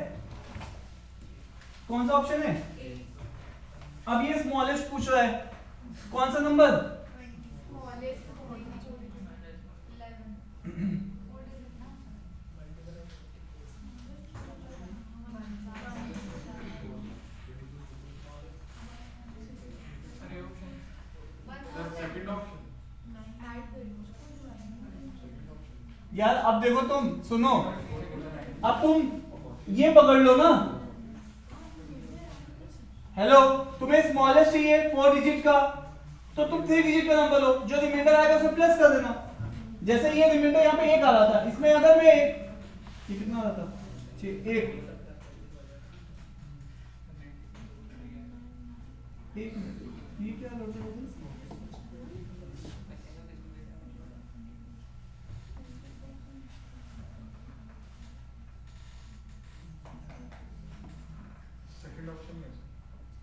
कौन सा ऑप्शन है? अब ये स्मॉलेस्ट पूछ रहा है, कौन सा नंबर? यार अब देखो, तुम सुनो, अब तुम ये पकड़ लो ना। हेलो, तुम्हें स्मॉलेस्ट चाहिए 4 डिजिट का, तो तुम 3 डिजिट का नंबर लो, जो रिमाइंडर आएगा उसमें प्लस कर देना। जैसे ये रिमाइंडर यहाँ पे 1 आ रहा था, इसमें अगर मैं ये कितना आ रहा था? 1 मिनट, ये क्या करता है? सेकंड ऑप्शन में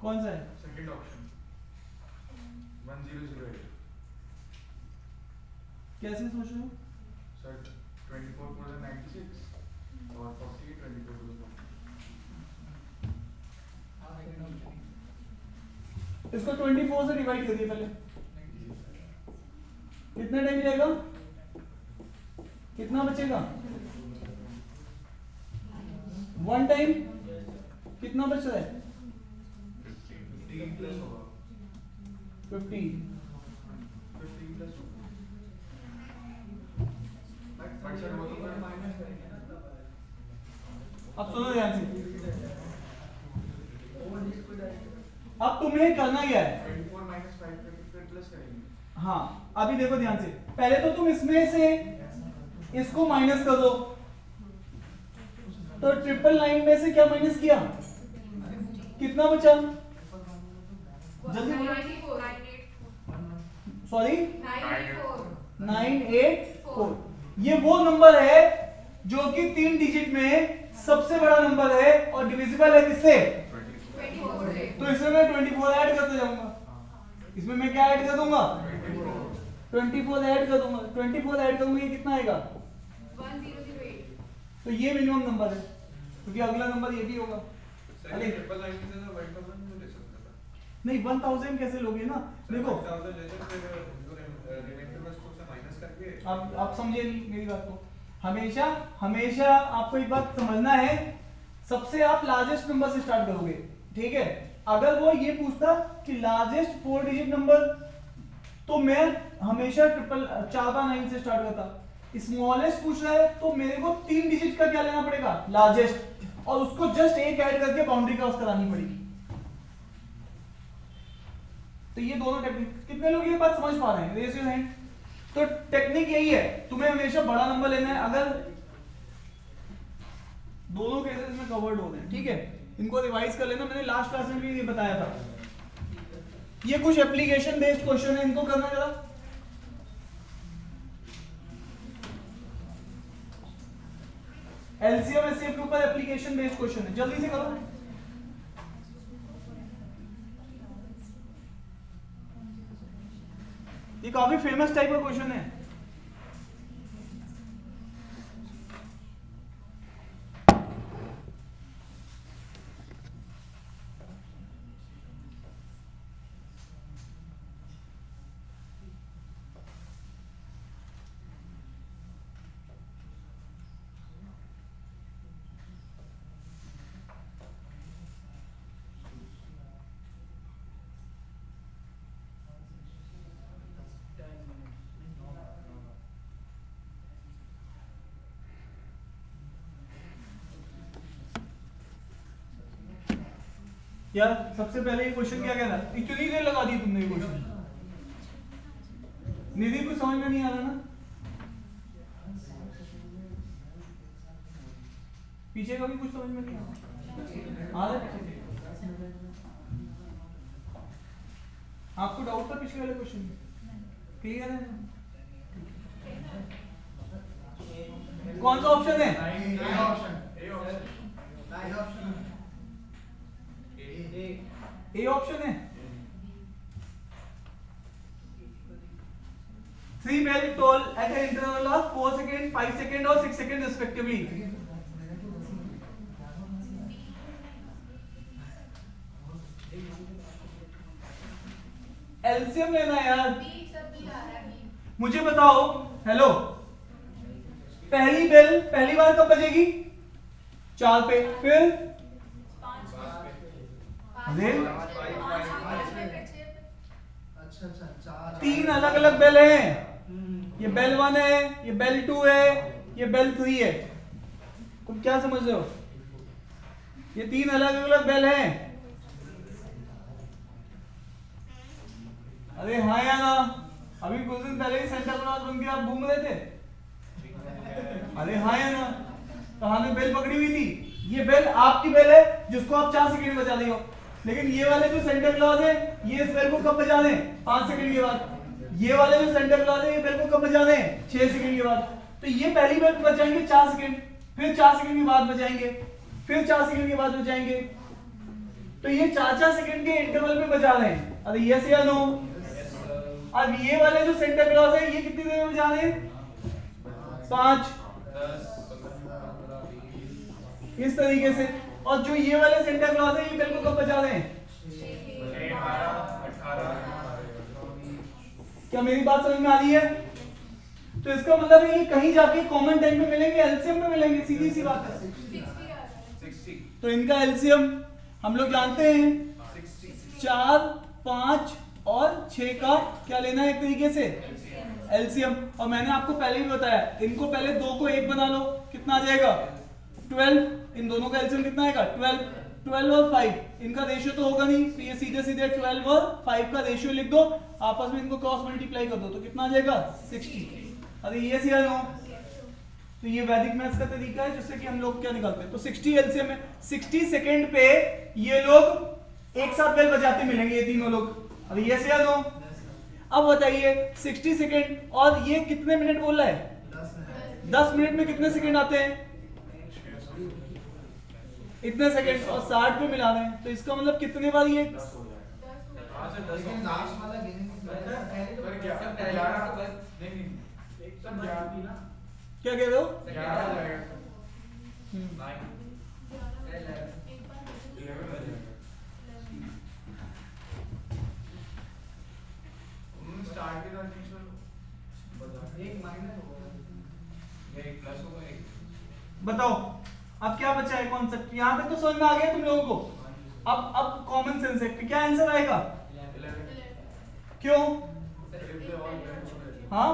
कौन सा है? सेकंड ऑप्शन 1008 कैसे सोच रहे हो? सर 24 4 96 और 40 24 इसको 24 से डिवाइड करिए पहले, कितना टाइम जाएगा, कितना बचेगा? 1 टाइम कितना बच रहा है? 50 प्लस होगा 50 50 प्लस बट सर वो तो माइनस करेंगे ना। अब सुनो ध्यान से, अब तुम्हें करना क्या है? 24 माइनस 5 करके फिर प्लस करेंगे। हाँ अभी देखो ध्यान से, पहले तो तुम इसमें से इसको माइनस कर दो, तो 999 में से क्या माइनस किया, कितना बचा? जल्दी बोलो, सॉरी 984। ये वो नंबर है जो कि 3 डिजिट में सबसे बड़ा नंबर है और डिविजिबल है किससे? तो इसमें मैं 24 ऐड करते जाऊंगा, इसमें मैं क्या ऐड कर दूंगा? 24 ऐड कर दूंगा, 24 ऐड करूंगा, ये कितना आएगा? 1008। तो ये मिनिमम नंबर है, क्योंकि अगला नंबर ये भी होगा। अरे ट्रिपल लाइन में तो 1000 नहीं ले सकता था। नहीं 1000 कैसे लोगे ना, देखो 1000 ले तो फिर रिमाइंडर बस को से माइनस करके आप समझे नहीं मेरी बात को। हमेशा हमेशा आपको एक बात समझना है, सबसे आप लार्जेस्ट नंबर से स्टार्ट करोगे, ठीक है? अगर वो ये पूछता कि लार्जेस्ट 4 डिजिट नंबर, तो मैं हमेशा 499 से स्टार्ट करता। स्मॉलेस्ट पूछ रहा है तो मेरे को 3 डिजिट का क्या लेना पड़ेगा? लार्जेस्ट, और उसको जस्ट एक ऐड करके बाउंड्री क्रॉस करानी पड़ेगी। तो ये दोनों टेक्निक, कितने लोग ये बात समझ पा रहे हैं? Raise your hand. तो टेक्निक यही है, तुम्हें हमेशा बड़ा नंबर लेना है। अगर दोनों केसेस में कवर्ड हो गए, ठीक है, इनको रिवाइज कर लेना, मैंने लास्ट क्लास में भी ये बताया था। ये कुछ एप्लीकेशन बेस्ड क्वेश्चन है, इनको करना जरा। एलसीएम एचसीएफ के ऊपर एप्लीकेशन बेस्ड क्वेश्चन है, जल्दी से करो। ये काफी फेमस टाइप का क्वेश्चन है। यार सबसे पहले ये क्वेश्चन क्या कहता है? इतनी देर लगा दी तुमने ये क्वेश्चन, निधि कुछ समझ में नहीं आ रहा ना? पीछे का भी कुछ समझ में नहीं आ रहा? आपको डाउट था पिछले वाले क्वेश्चन में? क्लियर है? कौन सा ऑप्शन है? ए ऑप्शन है। 3 bell toll at an interval of 4 seconds, 5 seconds और 6 seconds respectively. एलसीएम लेना है यार। मुझे बताओ, हेलो, पहली बेल पहली बार कब बजेगी? 4 पे, फिर अच्छा 3 अलग अलग बेल हैं। ये बेल 1 है, ये बेल 2 है, ये बेल 3 है। तुम क्या समझ रहे हो? ये 3 अलग अलग बेल हैं। अरे हाँ या ना? अभी कुछ दिन पहले ही सेंटा क्लॉज बन के आप घूम रहे थे। अरे हाँ या ना? तो हमने बेल पकड़ी हुई थी। ये बेल आपकी बेल है जिसको आप 4 सेकंड में बजा रही हो, लेकिन ये वाले जो सेंटा क्लॉज है ये इस बेल को कब बजा दें? 5 सेकंड के बाद। ये वाले जो सेंटा क्लॉज है ये बेल को कब बजा दें? 6 सेकंड के बाद। तो ये पहली बेल बजाएंगे 4 सेकंड, फिर 4 सेकंड के बाद बजाएंगे, फिर 4 सेकंड के बाद बजाएंगे। तो ये 4-4 सेकंड के इंटरवल पे बजा रहे हैं। अरे यस या नो? अब ये वाले जो सेंटा क्लॉज है ये कितनी देर में बजा रहे हैं? 5 इस तरीके से। और जो ये वाले सेंटा क्लॉज है ये बेल को कब बजा रहे हैं? क्या मेरी बात समझ में आ रही है? तो इसका मतलब है ये कहीं जाके कॉमन टाइम में मिलेंगे, एलसीएम में मिलेंगे, सीधी सी बात है। 60 तो इनका एलसीएम हम लोग जानते हैं 4, 5 और 6 का क्या लेना है एक तरीके से एलसीएम। और मैंने आपको पहले भी बताया इनको पहले 2 को 1 बना लो, कितना आ जाएगा? 12। इन दोनों का एलसीएम कितना आएगा? 12 और 5 इनका रेशियो तो होगा नहीं, तो ये सीधे सीधे 12 और 5 का रेशियो लिख दो, आपस में इनको क्रॉस मल्टीप्लाई कर दो, तो कितना आ जाएगा? 60। अरे ये सी नो, तो ये वैदिक मैथ्स का तरीका है जिससे कि हम लोग क्या निकालते हैं। तो 60 एलसीएम में 60 सेकंड पे ये लोग एक साथ बेल बजाते मिलेंगे ये तीनों लोग। अरे ये सी नो? अब बताइए 60 सेकंड और ये कितने मिनट बोल रहा है? 10 मिनट में कितने सेकंड आते हैं? इतने सेकंड। और 60 पे मिला रहे हैं तो इसका मतलब कितने बार ये लेकिन लास्ट वाला क्या कह रहे हो? बताओ अब क्या बचा है कॉन्सेप्ट? यहां तक तो समझ में आ गया तुम लोगों को। अब कॉमन सेंस है, क्या आंसर आएगा? क्यों? हाँ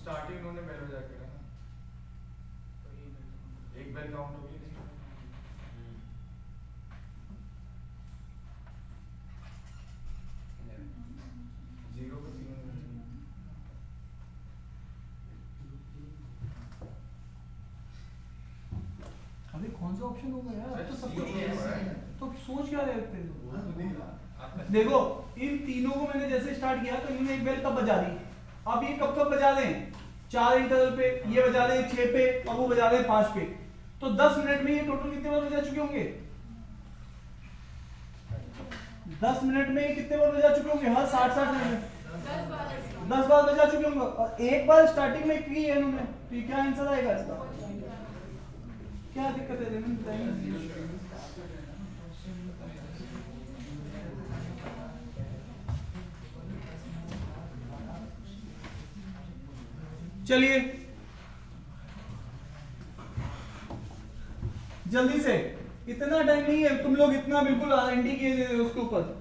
स्टार्टिंग उन्होंने बेल बजा के ना, एक बेल काउंट होगी नहीं। जीरो पे 3 अभी कौन सा ऑप्शन होगा यार? तो सब कुछ तो सोच क्या रहे थे? देखो इन तीनों को मैंने जैसे स्टार्ट किया तो इन्होंने एक बेल तब बजा दी। अब ये कब कब बजा दें? 4 इंटरवल पे, ये बजा दें 6 पे और वो बजा दें 5 पे। तो 10 मिनट में ये टोटल कितने बार बजा चुके होंगे? 10 मिनट में ये कितने बार बजा चुके होंगे? हर 60-60 मिनट में 10 बार बजा चुके होंगे। और एक बार स्टार्टिंग में की है इन्होंने, तो ये क्या आंसर आएगा इसका? क्या दिक्कत है? बताइए। चलिए जल्दी से, इतना टाइम नहीं है, तुम लोग इतना बिल्कुल आरएनडी किए दे रहे हो उसके ऊपर।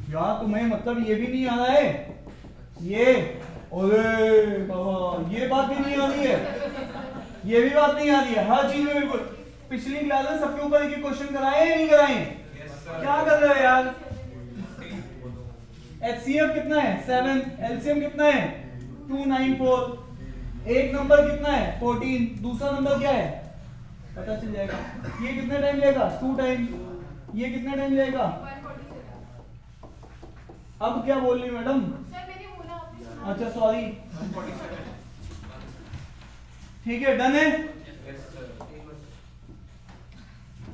यार तुम्हें मतलब ये भी नहीं आ रहा है ये? अरे बाबा ये बात भी नहीं आ रही है, ये भी बात नहीं आ रही है हर चीज में बिल्कुल। पिछली क्लास में सबके ऊपर एक क्वेश्चन कराए या नहीं कराए? क्या कर रहे हो यार? HCF कितना है? 7। LCM कितना है? 294। एक नंबर कितना है? 14। दूसरा नंबर क्या है पता चल जाएगा। ये कितने टाइम लेगा? 2 टाइम। ये कितना टाइम लेगा? अब क्या बोल रही मैडम? अच्छा सॉरी, ठीक है डन है।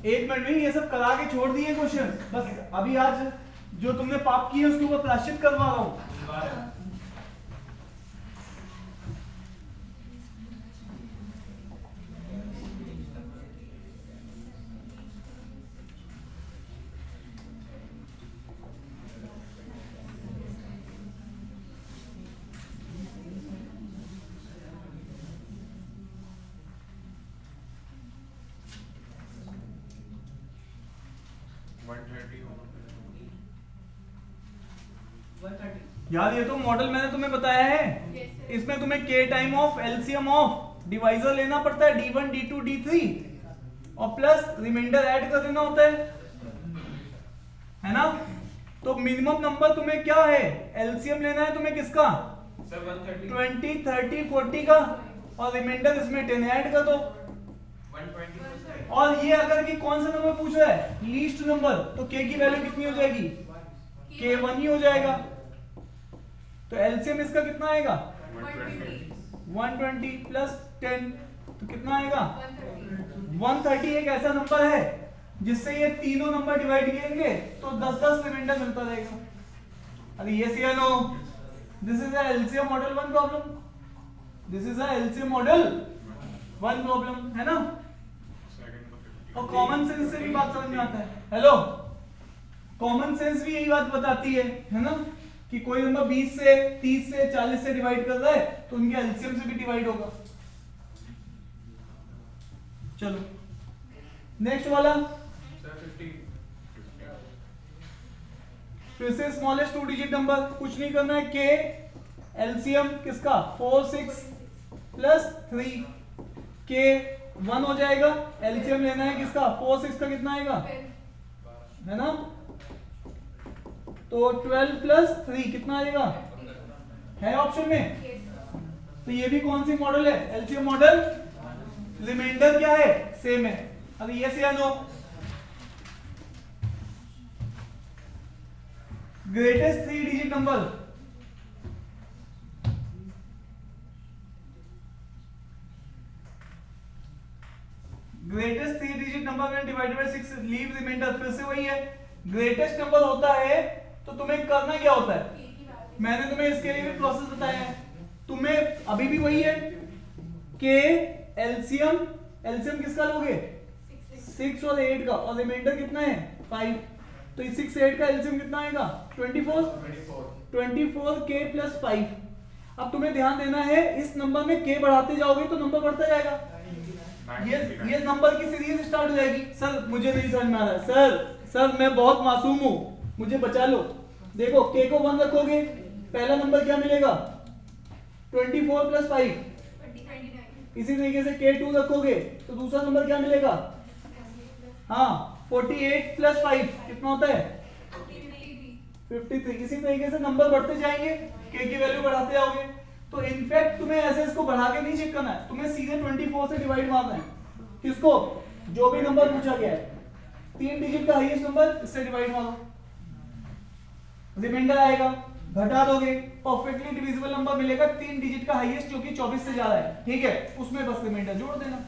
1 मिनट में ये सब करा के छोड़ दिए क्वेश्चन, बस अभी आज जो तुमने पाप किए उसके ऊपर प्रायश्चित करवा रहा हूं। यार ये तो मॉडल मैंने तुम्हें बताया है, इसमें तुम्हें k time of LCM of divisor लेना पड़ता है d1 d2 d3 और प्लस रिमाइंडर ऐड कर देना होता है ना। तो मिनिमम नंबर तुम्हें क्या है? एलसीएम लेना है तुम्हें किसका? 20, 30, 40 का और रिमाइंडर इसमें 10 ऐड कर दो। 120 और ये अगर कि कौन सा नंबर पूछ रहा है, लीस्ट नंबर, तो k की वैल्यू कितनी हो जाएगी, k1 ही हो जाएगा। तो एलसीएम इसका कितना आएगा, 120 प्लस 10 तो कितना आएगा 130। एक ऐसा नंबर है जिससे ये तीनों नंबर डिवाइड किएंगे तो 10-10 रिमाइंडर मिलता रहेगा। अरे यस या no, this is a LCM model 1 problem, this is a LCM model 1 problem, है ना। और कॉमन सेंस से भी बात समझ में आता है। हेलो, कॉमन सेंस भी यही बात बताती है ना, कि कोई नंबर 20 से 30 से 40 से डिवाइड कर रहा है तो उनके एलसीएम से भी डिवाइड होगा। चलो नेक्स्ट वाला, फिर से स्मॉलेस्ट 2 डिजिट नंबर, कुछ नहीं करना है, के एलसीएम किसका 4 6 प्लस 3 के 1 हो जाएगा। एलसीएम लेना है किसका 4 6 का कितना आएगा, है ना, तो 12 प्लस 3 कितना आएगा, है ऑप्शन में। तो ये भी कौन सी मॉडल है, एलसीएम मॉडल। रिमाइंडर क्या है, सेम है। अब ये से no, greatest 3 digit number, greatest 3 digit number में डिवाइडेड बाय 6 लीव रिमाइंडर। फिर से वही है, ग्रेटेस्ट नंबर होता है तो तुम्हें करना क्या होता है, मैंने तुम्हें इसके लिए भी प्रोसेस बताया है, तुम्हें अभी भी वही है कि एलसीएम, एलसीएम किसका लोगे 6 और 8 का, और रिमाइंडर कितना है 5, तो 6 से 8 का एलसीएम कितना आएगा 24 के प्लस 5। अब तुम्हें ध्यान देना है, इस नंबर में के बढ़ाते जाओगे तो नंबर बढ़ता जाएगा, ये नंबर की सीरीज स्टार्ट हो जाएगी। सर मुझे नहीं समझ में आ रहा है, सर मैं बहुत मासूम हूं, मुझे बचा लो। देखो k को 1 रखोगे, पहला नंबर क्या मिलेगा 24 प्लस 5, इसी तरीके से k2 रखोगे तो दूसरा नंबर क्या मिलेगा, हाँ 48 प्लस 5 कितना होता है 53। इसी तरीके से नंबर बढ़ते जाएंगे, k की वैल्यू बढ़ाते जाओगे। तो इनफैक्ट तुम्हें ऐसे इसको बढ़ा के नहीं चेक करना है, तुम्हें सीधे 24 से डिवाइड मारना है, किसको, जो भी नंबर पूछा गया है, 3 डिजिट का हाईएस्ट नंबर, इससे डिवाइड मारो, रिमाइंडर आएगा, घटा दोगे, परफेक्टली डिविजिबल नंबर मिलेगा 3 डिजिट का हाईएस्ट जो कि 24 से ज्यादा है, ठीक है, उसमें बस रिमाइंडर जोड़ देना।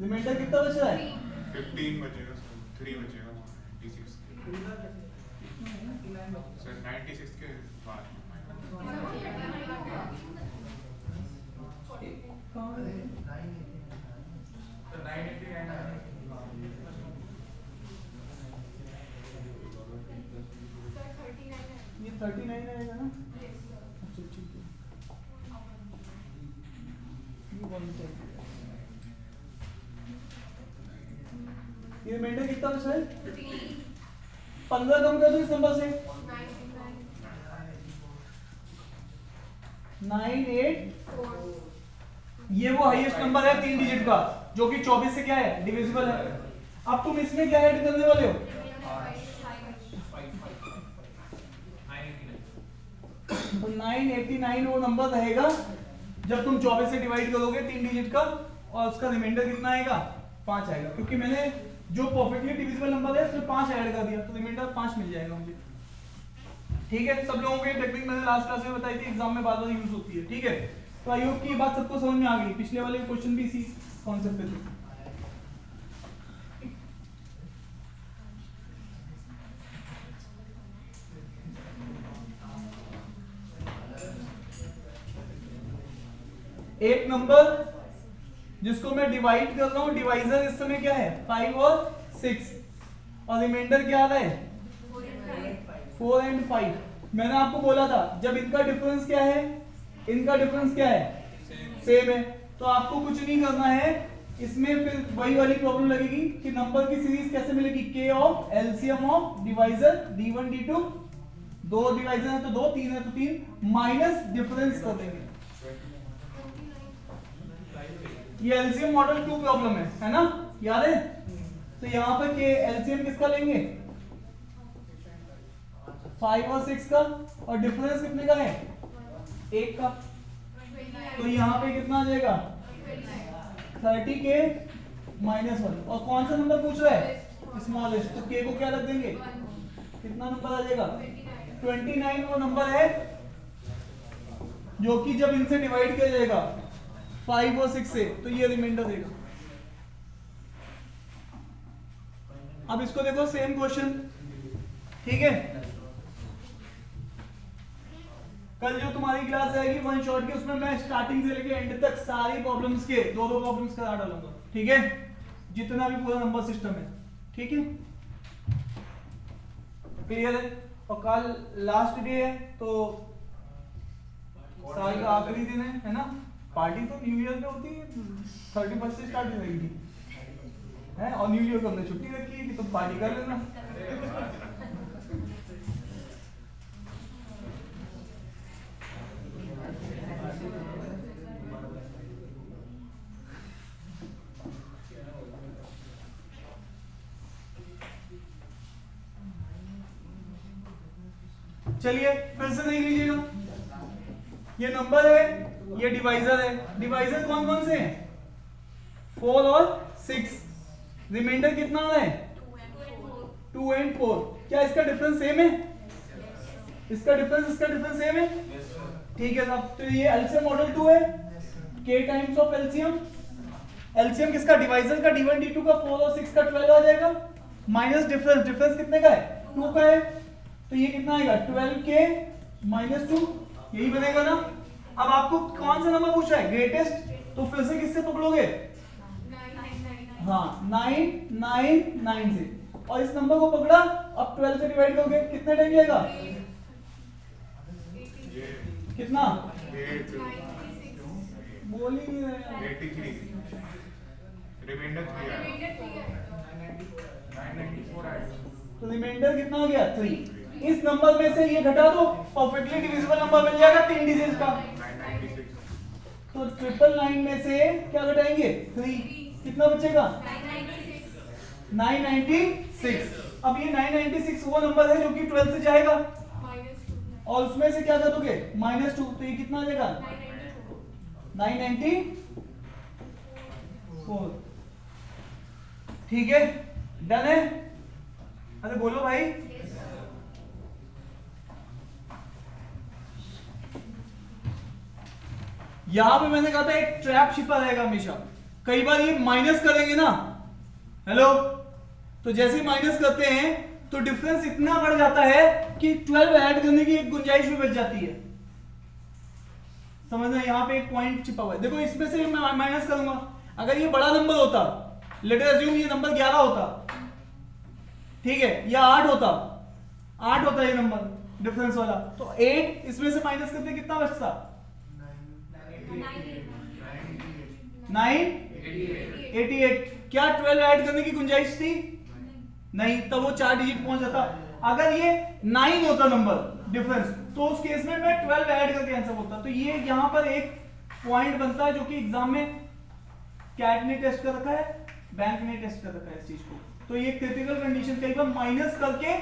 रिमाइंडर कितना बच रहा है 15 बचेगा, 3 बचेगा 96 सर, 96 के बाद ये 39 आएगा ना, अच्छा ठीक है, ये रिमाइंडर कितना बचा है 15 कम कर दो इस नंबर से 984, ये वो हाईएस्ट नंबर है 3 डिजिट का जो कि 24 से क्या है डिविजिबल है। अब तुम इसमें क्या ऐड करने वाले हो, तो 989 वो नंबर रहेगा जब तुम 24 से डिवाइड करोगे 3 डिजिट का, और उसका रिमाइंडर कितना आएगा 5 आएगा, क्योंकि मैंने जो परफेक्टली डिविजिबल नंबर है उसमें 5 ऐड कर दिया तो रिमाइंडर 5 मिल जाएगा मुझे। ठीक है, सब लोगों को टेक्निक मैंने लास्ट क्लास में बताई थी, एग्जाम में बार बार यूज होती है। ठीक है, तो आई होप की बात सबको समझ में आ गई, पिछले वाले क्वेश्चन भी इसी कॉन्सेप्ट पे थे। एक नंबर जिसको मैं डिवाइड कर रहा हूं, डिवाइजर इस समय क्या है 5 और 6, और रिमाइंडर क्या आ रहा है 4 एंड 5। मैंने आपको बोला था जब इनका डिफरेंस क्या है, इनका डिफरेंस क्या है सेम है, तो आपको कुछ नहीं करना है, इसमें फिर वही वाली प्रॉब्लम लगेगी कि नंबर की सीरीज कैसे मिलेगी, k of LCM of divisor d1 d2, 2 divisor है तो 2, 3 है तो 3, माइनस डिफरेंस कर देंगे। ये एलसीएम मॉडल 2 प्रॉब्लम है ना, याद है। तो यहाँ पर के एलसीएम किसका लेंगे 5 और 6 का, और डिफरेंस कितने का है? 1 का। तो यहाँ पे कितना आ जाएगा? 30 के -1। और कौन सा नंबर पूछ रहा है? स्मॉलेस्ट। तो के को क्या रख देंगे? कितना नंबर आ जाएगा? 29 वो नंबर है जो कि जब इनसे डिवाइड किया जाएगा 5 और 6 से, तो ये रिमाइंडर देगा। अब इसको देखो, सेम क्वेश्चन, ठीक है। कल जो तुम्हारी क्लास आएगी वन शॉट की, उसमें मैं स्टार्टिंग से लेके एंड तक सारी प्रॉब्लम्स के दो प्रॉब्लम्स करा डालूंगा, ठीक है, जितना भी पूरा नंबर सिस्टम है, ठीक है, क्लियर है। और कल लास्ट डे है, तो साल का आखिरी दिन है ना। पार्टी तो न्यू ईयर में होती है, 31 से स्टार्ट हो जाएगी है, और न्यू ईयर को हमने छुट्टी रखी है कि तुम पार्टी कर लेना। चलिए फिर से देख लीजिएगा, ये नंबर है, ये डिवाइजर है। डिवाइजर कौन कौन से हैं? 4 और 6। रिमाइंडर कितना आ रहा है? 2 and 4। क्या इसका डिफरेंस सेम है? इसका डिफरेंस सेम है, ठीक है साहब। तो ये एलसीएम मॉडल 2 है, k times of LCM. LCM किसका? डिवाइजर का, d1 d2 का 4 और 6 का 12 आ जाएगा, माइनस डिफरेंस कितने का है? 2 का है। तो ये कितना आएगा? 12k -2, यही बनेगा ना। अब आपको कौन सा नंबर पूछा है? ग्रेटेस्ट। तो फिर से किससे पकड़ोगे? 999 से। और इस नंबर को पकड़ा, अब 12 से डिवाइड करोगे, कितने टाइम जाएगा? कितना? बोल ही नहीं रहे। 83 रिमाइंडर 3 आया। 994 आएगा। तो रिमाइंडर कितना हो गया? 3। इस नंबर में से ये घटा दो, परफेक्टली डिविजिबल नंबर मिल जाएगा 3 डिजिट का। 996 तो 999 में से क्या घटाएंगे? 3। कितना बचेगा? 996। अब ये 996 वो नंबर है जो कि 12 से जाएगा, और उसमें से क्या करोगे? -2। तो ये कितना आ जाएगा? 994। ठीक है, डन है। अरे बोलो भाई। यहां पे मैंने कहा था एक ट्रैप छिपा रहेगा हमेशा। कई बार ये माइनस करेंगे ना, हेलो, तो जैसे ही माइनस करते हैं तो डिफरेंस इतना बढ़ जाता है कि 12 ऐड करने की एक गुंजाइश भी बच जाती है। समझना, यहाँ पे एक पॉइंट छिपा हुआ है। देखो इसमें से मैं माइनस करूंगा, अगर ये बड़ा नंबर होता, लेट अस अज्यूम ये नंबर 11 होता, ठीक है, या 8 होता ये नंबर डिफरेंस वाला, तो 8 इसमें से माइनस करते कितना बचता? 988। क्या 12 ऐड करने की गुंजाइश थी? नहीं, तब वो 4 डिजिट पहुंच जाता। अगर ये 9 होता नंबर डिफरेंस, तो उस केस में मैं 12 ऐड करके आंसर बोलता। तो ये यहां पर एक पॉइंट बनता है जो कि एग्जाम में कैट ने टेस्ट कर रखा है, बैंक ने टेस्ट कर रखा है इस चीज को। तो ये क्रिटिकल कंडीशन, कई बार माइनस करके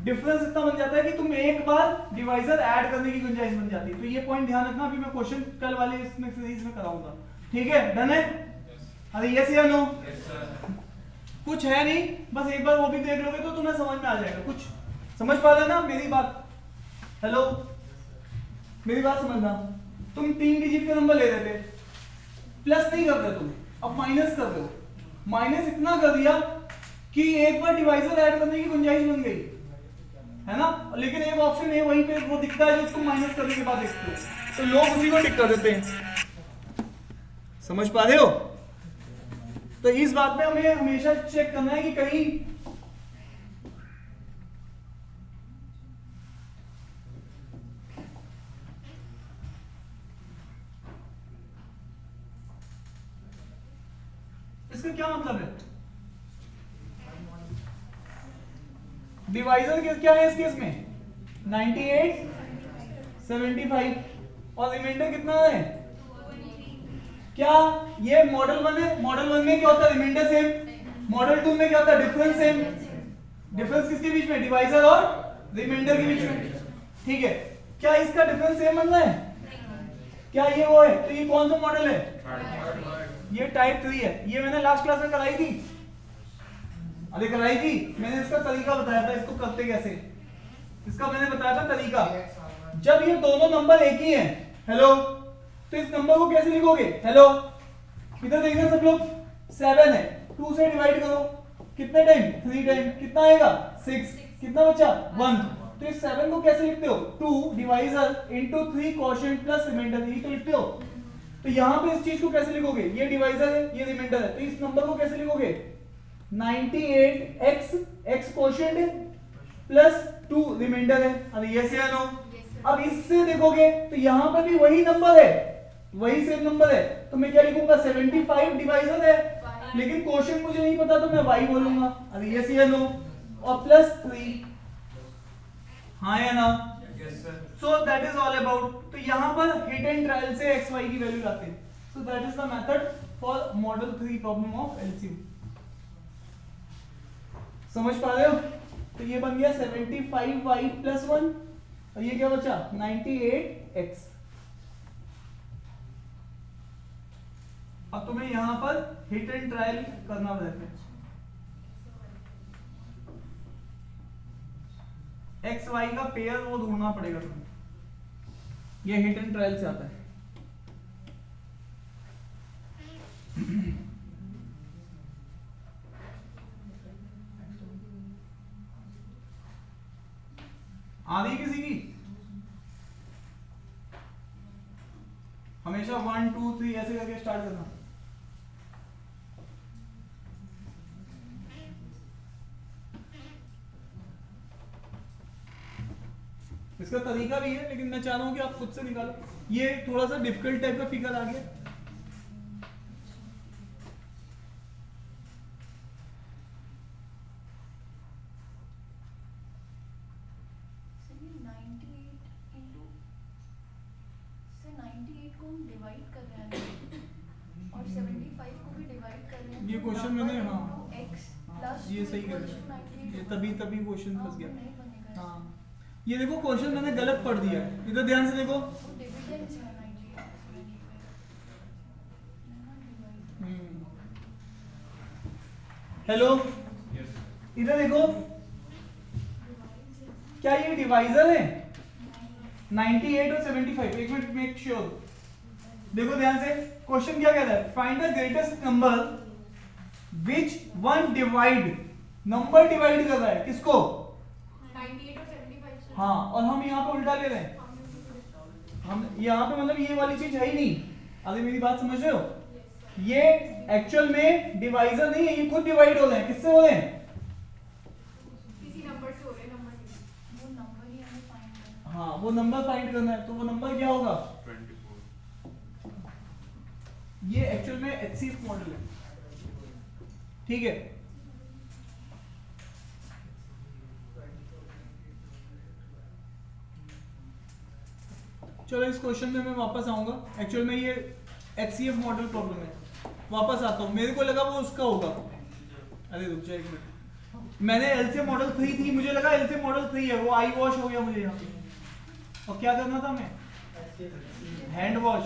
डिफरेंस इतना बन जाता है कि तुम एक बार डिवाइजर ऐड करने की गुंजाइश बन जाती है। तो ये पॉइंट ध्यान रखना, अभी मैं क्वेश्चन कल वाले इसमें सीरीज में कराऊंगा, ठीक है, डन है। अरे यस या नो? कुछ है नहीं, बस एक बार वो भी देख लोगे तो तुम्हें समझ में आ जाएगा। कुछ समझ पा रहे ना मेरी बात? हेलो, मेरी बात समझना। तुम 3 डिजिट का नंबर ले रहे थे, प्लस नहीं कर रहे तुम, अब माइनस कर रहे हो। माइनस इतना कर दिया कि एक बार डिवाइजर ऐड करने की गुंजाइश बन गई, है ना। लेकिन एक ऑप्शन है वहीं पे वो दिखता है जो तुम माइनस करने के बाद देखते हो, तो लोग उसी को टिक कर देते हैं। समझ पा रहे हो? तो इस बात में हमें हमेशा चेक करना है कि कहीं इसका क्या मतलब है? डिवाइजर क्या है इस केस में? 98 75, और रिमाइंडर कितना है? क्या ये मॉडल 1 है? मॉडल 1 में क्या होता है? Reminder same. मॉडल 2 में क्या होता है? Difference same. डिफरेंस किसके बीच में? डिवाइजर और रिमाइंडर के बीच में, ठीक है। क्या इसका डिफरेंस सेम बन रहा है? क्या ये वो है? तो ये कौन सा मॉडल है? ये टाइप 3 है। ये मैंने लास्ट क्लास में कराई थी, अरे कराई थी, मैंने इसका तरीका बताया था, इसको करते कैसे, इसका मैंने बताया था तरीका। जब ये दोनों नंबर एक ही हैं, हेलो, तो इस नंबर को कैसे लिखोगे? हेलो, इधर देखना सब लोग, 7 है, 2 से डिवाइड करो, कितने टाइम? 3 टाइम, कितना आएगा? 6, कितना बचा? 1। तो इस 7 को कैसे लिखते हो? 2 divisor into 3 quotient plus remainder, ये तो लिखते हो। तो यहां पे इस चीज को कैसे लिखोगे? ये डिवाइजर है, ये रिमाइंडर है, तो इस नंबर को कैसे लिखोगे? 98x, x क्वोशिएंट है प्लस 2 रिमाइंडर है। अरे यस या नो? अब इससे देखोगे तो यहां पर भी वही नंबर है, वही सेम नंबर है, तो मैं क्या लिखूंगा? 75 डिवाइजर है, लेकिन क्वोशिएंट मुझे नहीं पता तो मैं y बोलूंगा। अरे यस या नो? और प्लस 3, हाँ या ना? So that is all about. तो यहां पर हिट एंड ट्रायल से x y की वैल्यू लाते हैं। So that is the method for model 3 problem of LCM. समझ पा रहे हो? तो ये बन गया 75y प्लस 1, और ये क्या बचा? 98x। अब तुम्हें यहां पर हिट एंड ट्रायल करना पड़ेगा। एक्स वाई का पेयर वो ढूंढना पड़ेगा तुम्हें, ये हिट एंड ट्रायल से आता है। आ रही किसी की? हमेशा 1 2 3 ऐसे करके स्टार्ट करना। इसका तरीका भी है, लेकिन मैं चाह रहा हूं कि आप खुद से निकालो। ये थोड़ा सा डिफिकल्ट टाइप का फिगर आ गया। ये क्वेश्चन मैंने, हाँ ये सही कर दिया, ये तभी क्वेश्चन फंस गया। हाँ ये देखो क्वेश्चन मैंने गलत पढ़ दिया है, इधर ध्यान से देखो। हेलो, इधर देखो, क्या ये डिवाइजर है? 98 और 75। एक मिनट, मेक श्योर। देखो ध्यान से, क्वेश्चन क्या कहता है? Find the greatest number which one divide, number divide कर रहा है किसको? 98 और 75। हाँ, और हम यहाँ पे उल्टा ले रहे हैं। हम यहाँ पे मतलब ये वाली चीज है ही नहीं। अरे मेरी बात समझ रहे हो? ये एक्चुअल में डिवाइजर नहीं है, ये खुद डिवाइड हो रहे हैं। किससे हो रहे हैं? किसी नंबर से हो रहे हैं, नंबर से। वो नंबर ही हमें फाइंड करना है। हाँ, वो नंबर फाइंड करना है, तो वो नंबर क्या होगा? 24। ये एक्चुअल में एचसीएफ मॉडल है, ठीक है। चलो इस क्वेश्चन में मैं वापस आऊंगा। एक्चुअल में ये एचसीएफ मॉडल प्रॉब्लम है, वापस आता हूं। मेरे को लगा वो उसका होगा। अरे रुक जाए एक मिनट, मैंने एलसीएम मॉडल 3 थी, मुझे लगा एलसीएम मॉडल 3 है, वो आई वॉश हो गया मुझे यहाँ पे। और क्या करना था मैं? Hand wash.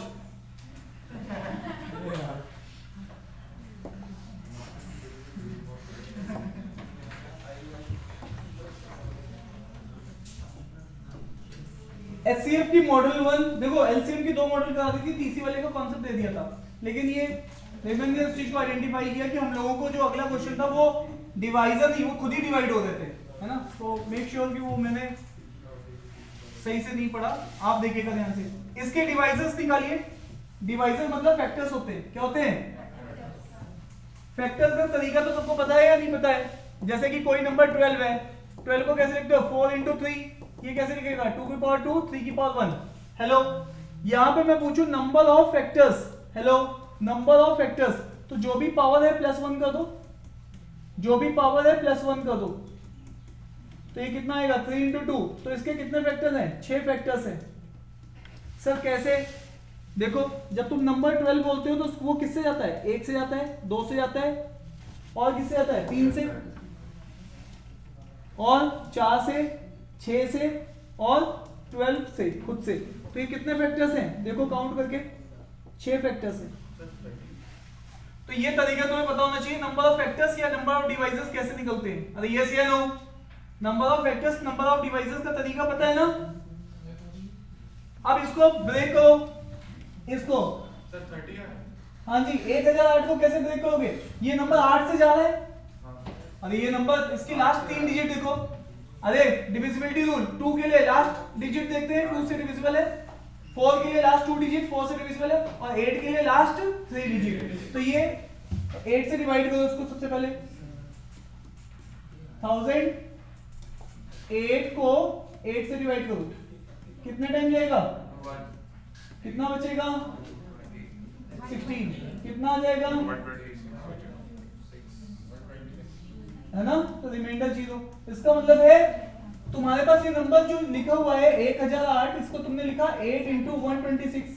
एचसीएफ की मॉडल 1 देखो, एलसीएम की 2 मॉडल करा दी थी, तीसरी वाले का कॉन्सेप्ट दे दिया था, लेकिन ये रेमन ने उस चीज को आइडेंटिफाई किया कि हम लोगों को जो अगला क्वेश्चन था वो डिवाइजर नहीं, वो खुद ही डिवाइड हो गए थे, है ना। तो मेक श्योर कि वो मैंने सही से नहीं पढ़ा, आप देखिएगा ध्यान से। इसके डिवाइजर्स निकालिए। डिवाइजर मतलब फैक्टर्स होते हैं। क्या होते हैं? फैक्टर्स का तरीका तो सबको पता है या नहीं पता है? जैसे कि कोई नंबर 12 है, 12 को कैसे लिखते हो? 4 into 3। ये कैसे लिखेगा? 2 की पावर 2, 3 की पावर 1। हेलो, यहां पे मैं पूछूं number of factors, hello number of factors, तो जो भी पावर है +1 कर दो, जो भी पावर है +1 कर दो, तो ये कितना आएगा? 3 into 2। तो इसके कितने फैक्टर्स हैं? 6 फैक्टर्स हैं। सर कैसे? देखो, जब तुम नंबर 12 बोलते हो तो वो किससे जाता है? 1 से जाता है, 2 से जाता है, और किससे जाता है? 3 से, और 4 से, 6 से और 12 से खुद से। तो ये कितने फैक्टर्स हैं देखो काउंट करके, 6 फैक्टर्स हैं। तो ये तरीका तुम्हें पता होना चाहिए नंबर ऑफ फैक्टर्स या नंबर ऑफ डिवाइसेस कैसे निकलते हैं। अरे यस या no, number of factors number of divisors का तरीका पता है ना। अब इसको ब्रेक करो, इसको सर 30 है। हाँ जी 1008 को कैसे ब्रेक करोगे, ये नंबर 8 से जा रहा है। अरे ये नंबर इसकी लास्ट 3 डिजिट देखो, अरे डिविजिबिलिटी रूल 2 के लिए लास्ट डिजिट देखते हैं 2 से डिविजिबल है, 4 के लिए लास्ट 2 डिजिट 4 से डिविजिबल है, और 8 के लिए लास्ट 3 डिजिट। तो ये 8 से डिवाइड करो इसको सबसे पहले, 1000 8 को 8 से डिवाइड करो, कितने टाइम जाएगा, कितना बचेगा 16, कितना आ जाएगा 126 है ना। तो रिमाइंडर 0। इसका मतलब है तुम्हारे पास ये नंबर जो लिखा हुआ है 1008, इसको तुमने लिखा 8 इंटू 126।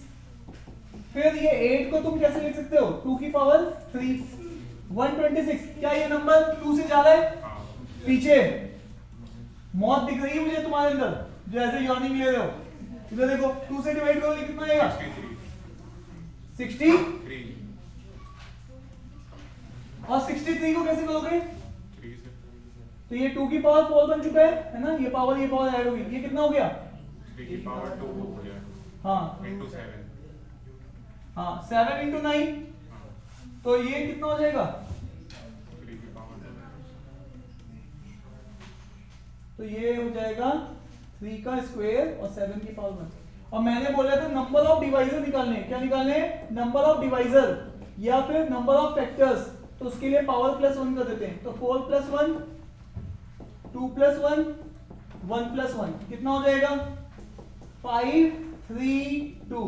फिर ये 8 को तुम कैसे लिख सकते हो 2 की पावर 3, 126। क्या ये नंबर 2 से जा रहा है, पीछे मौत दिख रही है मुझे तुम्हारे अंदर जो ऐसे यॉर्निंग ले रहे हो। इधर देखो 2 से डिवाइड करोगे कितना आएगा 63, और 63 को कैसे करोगे, 3 से तो ये 2 की पावर 4 बन चुका है ना, ये पावर ऐड होगी, ये कितना हो गया 3 की पावर 2 हो गया हाँ इंटू 7। हाँ 7 इंटू 9, तो ये कितना हो जाएगा, 3 की पावर 2। तो ये हो जाएगा 3 का स्क्वायर और 7 की पावर 1। और मैंने बोला था नंबर ऑफ डिवाइजर निकालने, क्या निकालने, नंबर ऑफ डिवाइजर या फिर नंबर ऑफ फैक्टर्स। तो उसके लिए पावर +1 कर देते हैं, तो 4 + 1 2 + 1 1 + 1 कितना हो जाएगा 5 3 2।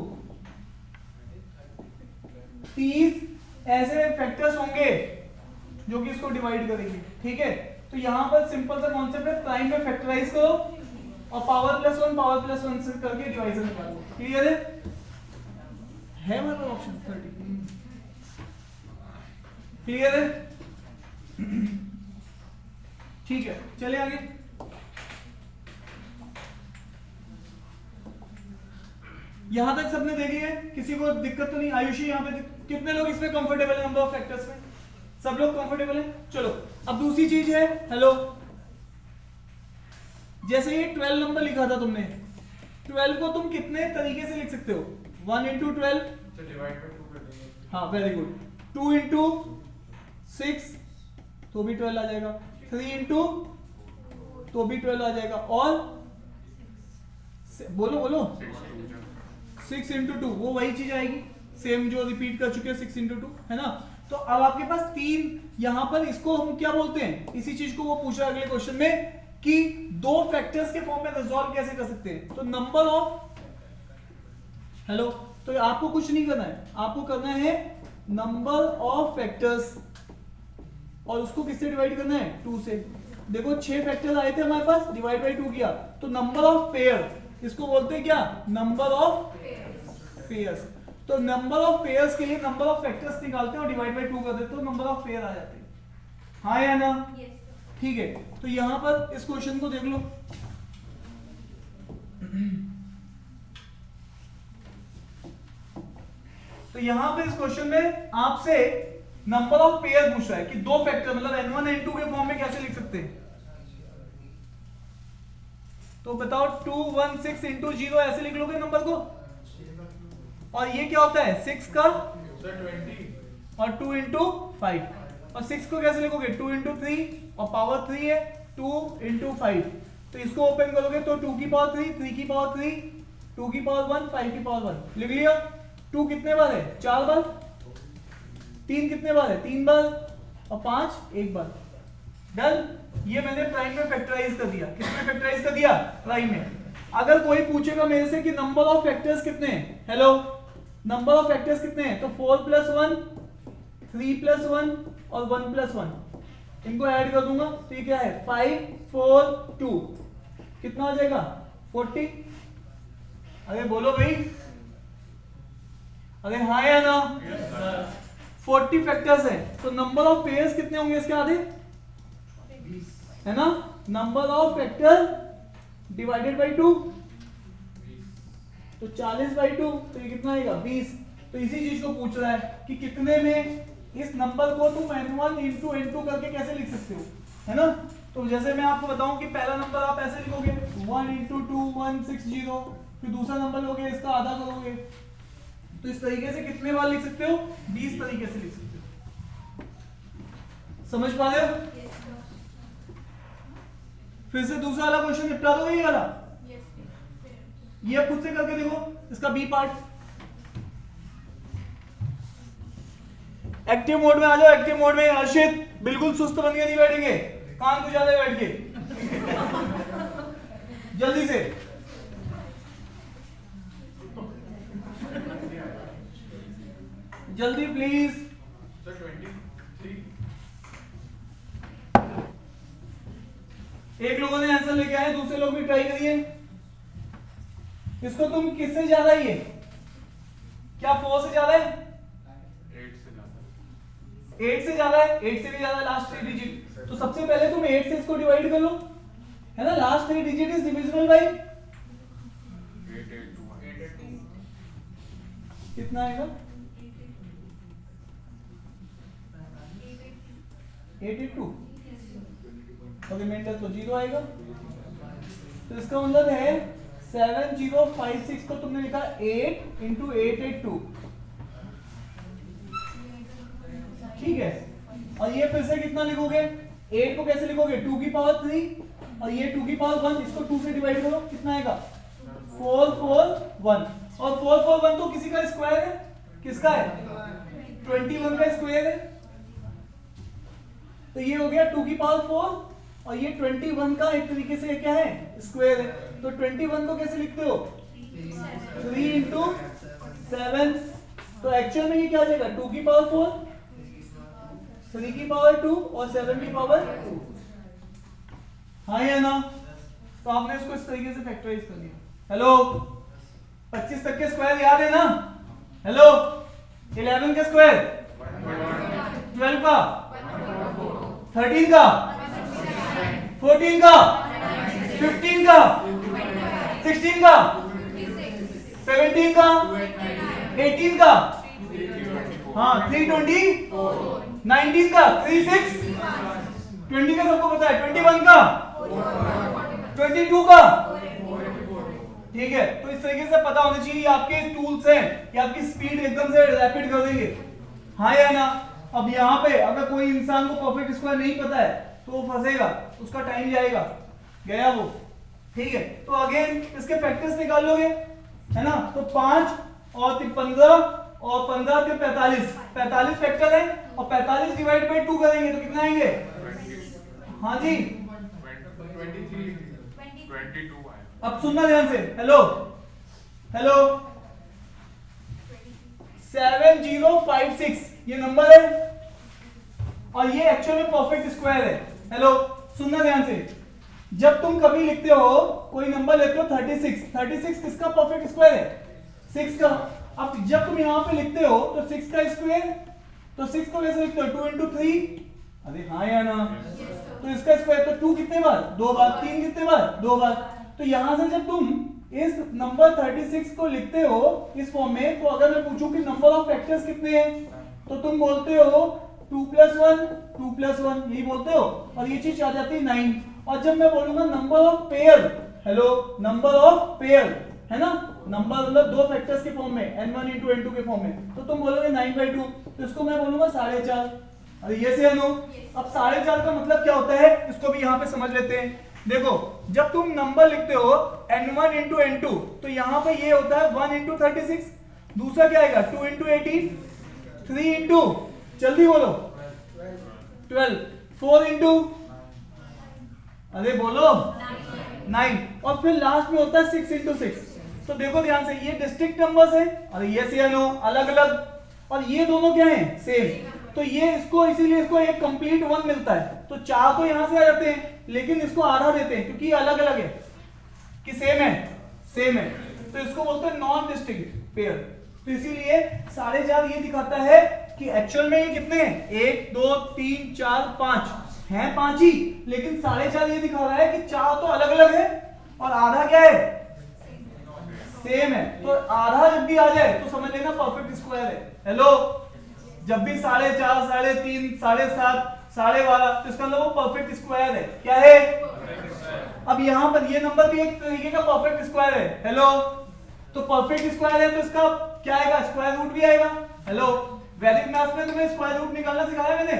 30 ऐसे फैक्टर्स होंगे जो कि इसको डिवाइड करेंगे, ठीक है। तो यहां पर सिंपल सा कॉन्सेप्ट है, प्राइम में फैक्टराइज करो और पावर +1 से करके डिवाइजर निकालो। क्लियर है मतलब ऑप्शन 30 क्लियर है, ठीक है। चलिए आगे, यहां तक सबने देखी है, किसी को दिक्कत तो नहीं। आयुषी यहाँ पे कितने लोग इसमें कंफर्टेबल है, नंबर ऑफ फैक्टर्स में सब लोग कंफर्टेबल है। चलो अब दूसरी चीज है, हेलो, जैसे ये 12 नंबर लिखा था तुमने, 12 को तुम कितने तरीके से लिख सकते हो, 1 इंटू 12, तो डिवाइड बाय 2 कर देंगे। हाँ वेरी गुड, 2 इंटू 6 तो भी 12 आ जाएगा, 3 इंटू तो भी 12 आ जाएगा, और बोलो बोलो 6 इंटू 2 वो वही चीज आएगी, सेम जो रिपीट कर चुके हैं 6 इंटू 2 है ना। तो अब आपके पास 3 यहां पर, इसको हम क्या बोलते हैं, इसी चीज को वो पूछा अगले क्वेश्चन में कि 2 फैक्टर्स के फॉर्म में रिजॉल्व कैसे कर सकते हैं। तो नंबर ऑफ, हेलो, तो आपको कुछ नहीं करना है, आपको करना है नंबर ऑफ फैक्टर्स, और उसको किससे डिवाइड करना है 2 से। देखो 6 फैक्टर्स आए थे हमारे पास, डिवाइड बाय 2 किया, तो नंबर ऑफ पेयर, इसको बोलते हैं क्या, नंबर ऑफ पेयर्स। तो नंबर ऑफ पेयर्स के लिए नंबर ऑफ फैक्टर्स निकालते हैं और डिवाइड बाय 2 कर देते हैं, तो नंबर ऑफ पेयर आ जाते हैं, हाँ या ना, ठीक है। तो यहां पर इस क्वेश्चन को देख लो, तो यहां पे इस क्वेश्चन में आपसे नंबर ऑफ पेयर पूछ रहा है कि 2 फैक्टर मतलब n1 n2 के फॉर्म में कैसे लिख सकते हैं। तो बताओ 216 इंटू 0 ऐसे लिख लोगे नंबर को, और ये क्या होता है 6 का 20 और 2 इंटू 5, और 6 को कैसे लिखोगे 2 इंटू 3 और पावर 3 है 2 इंटू 5, तो इसको ओपन करोगे तो 2 की पावर 3, 3 की पावर 3, 2 की पावर 1, 5 की पावर 1 लिख लिया। 2 कितने बार है 4 बार, 3 कितने बार है 3 बार, और 5 1 बार, डन। ये मैंने प्राइम में फैक्टराइज कर दिया, किसमें फैक्टराइज कर दिया, प्राइम में। अगर कोई पूछेगा मेरे से कि नंबर ऑफ फैक्टर्स कितने हैं, हेलो नंबर ऑफ फैक्टर्स कितने हैं, तो 4 + 1 3 + 1 और 1 + 1, इनको ऐड कर दूंगा तो ये क्या है 5 4 2, कितना आ जाएगा 40। अरे बोलो भाई, अरे हाँ या ना, 40 फैक्टर्स है, तो नंबर ऑफ पेयर्स कितने होंगे इसके आधे, है ना। Number of factor divided by 2, तो 40/2, तो ये कितना आएगा 20। तो इसी चीज को पूछ रहा है कि कितने में इस नंबर को तुम n1 into n2 करके कैसे लिख सकते हो, है ना। तो जैसे मैं आपको बताऊं कि पहला नंबर आप ऐसे लिखोगे 1 into 2 160, फिर दूसरा नंबर लोगे इसका आधा करोगे, तो इस तरीके से कितने बार लिख सकते हो, 20 तरीके से लिख सकते हो। समझ पा रहे हो? फिर से दूसरा वाला क्वेश्चन निपटा दो, ये वाला, ये खुद से करके देखो इसका बी पार्ट। एक्टिव मोड में आ जाओ, एक्टिव मोड में। अर्शित बिल्कुल सुस्त बन के नहीं बैठेंगे, कान को ज्यादा बैठ के जल्दी से। जल्दी प्लीज। सर 23। एक लोगों ने आंसर लेके आए, दूसरे लोग भी ट्राई करिए। इसको तुम किससे ज्यादा ही है, क्या 4 से ज्यादा है? 8 से ज्यादा। 8 से ज्यादा है, 8 से भी ज्यादा लास्ट 3 डिजिट। तो सबसे पहले तुम 8 से इसको डिवाइड कर लो, है ना। Last 3 digit is divisible by 882। कितना आएगा? 882। और रिमाइंडर तो 0 आएगा। तो इसका मतलब है 7056 को तुमने लिखा 8 into 882, ठीक है। और ये फिर से कितना लिखोगे, 8 को कैसे लिखोगे 2 की पावर 3, और ये 2 की पावर 1, इसको 2 से डिवाइड करो, कितना आएगा 441। और 441 तो किसी का स्क्वायर है, किसका है 21 का स्क्वायर है। तो ये हो गया 2 की पावर 4, और ये 21 का एक तरीके से क्या है स्क्वायर है। तो 21 को कैसे लिखते हो 3 into 7। तो एक्चुअल में ये क्या आ जाएगा 2 की पावर 4, 3 की पावर 2 और 7 की पावर 2, हाँ या ना। तो आपने इसको इस तरीके से फैक्टराइज कर दिया। हेलो 25 तक के स्क्वायर याद है ना। हेलो 11 का स्क्वायर, 12 का, 13 का, 14 का, 15 का, 16 का, 17 का, 18 का, हाँ 320, 19 का, 36, 20 का सबको पता है, 21 का, 22 का, ठीक है। तो इस तरीके से पता होना चाहिए, आपके टूल्स हैं कि आपकी स्पीड एकदम से रैपिड कर देंगे, हाँ या ना। अब यहाँ पे अगर कोई इंसान को परफेक्ट स्क्वायर नहीं पता है तो वो फंसेगा, उसका टाइम जाएगा, गया वो, ठीक है। तो अगेन इसके फैक्टर्स निकाल लोगे, है ना। तो 5 और 15 और 15 के 45 फैक्टर है, और 45 डिवाइड बाई 2 करेंगे तो कितना आएंगे, हाँ जी 22 आया। अब सुनना ध्यान से, हेलो हेलो 7056 ये नंबर है, और ये एक्चुअल में परफेक्ट स्क्वायर है। हेलो सुनना ध्यान से, जब तुम कभी लिखते हो कोई नंबर लेते हो 36 किसका परफेक्ट स्क्वायर है 6 का। अब जब तुम यहाँ पे लिखते हो तो 6 का स्क्वायर, तो 6 को कैसे लिखते हो 2 into 3, अरे हाँ या ना। तो इसका स्क्वायर तो 2 कितने बार 2 बार, 3 कितने बार 2 बार। तो यहां से जब तुम इस नंबर 36 को लिखते हो इस फॉर्म में, तो अगर मैं पूछूं कि नंबर ऑफ फैक्टर्स कितने हैं तो तुम बोलते हो 2 + 1 यही बोलते हो, और ये चीज आ जाती है 9। और जब मैं बोलूंगा number of pair, hello number of pair, है ना, नंबर मतलब 2 फैक्टर्स के फॉर्म में n1 into n2 के फॉर्म में, तो तुम बोलोगे 9/2, तो इसको मैं बोलूंगा 4.5। अरे ये से नो। अब 4.5 का मतलब क्या होता है इसको भी यहाँ पे समझ लेते हैं। देखो जब तुम नंबर लिखते हो n1 into n2, तो यहाँ पे ये होता है 1 into 36, दूसरा क्या आएगा 2 into 18, 3 into जल्दी बोलो 12, 4 into अरे बोलो 9, और फिर लास्ट में होता है 6 into 6। तो देखो ध्यान से, ये डिस्ट्रिक्ट नंबर्स है, अरे ये से नो अलग अलग, और ये दोनों क्या है सेम। तो ये इसको इसीलिए इसको एक कंप्लीट 1 मिलता है। तो 4 तो यहां से आ जाते हैं, लेकिन इसको आधा देते हैं क्योंकि ये अलग अलग है कि सेम है, तो इसको बोलते हैं नॉन डिस्टिंक्ट पेयर। तो इसीलिए 4.5 ये दिखाता है कि एक्चुअल में ये कितने हैं 1 2 3 4 5 हैं 5 ही, लेकिन 4.5 ये दिखा रहा है कि 4 तो अलग अलग है और आधा क्या है, सेम है। तो आधा जब भी आ जाए तो समझ लेना परफेक्ट स्क्वायर है। हेलो, जब भी 4.5, 3.5, 7.5, 12.5 तो इसका मतलब वो परफेक्ट स्क्वायर है। क्या है? अब यहाँ पर ये नंबर भी एक तरीके का परफेक्ट स्क्वायर है। हेलो, तो परफेक्ट स्क्वायर है तो इसका क्या आएगा, स्क्वायर रूट भी आएगा। हेलो, वैदिक मैथ्स में तुम्हें स्क्वायर रूट निकालना सिखाया मैंने?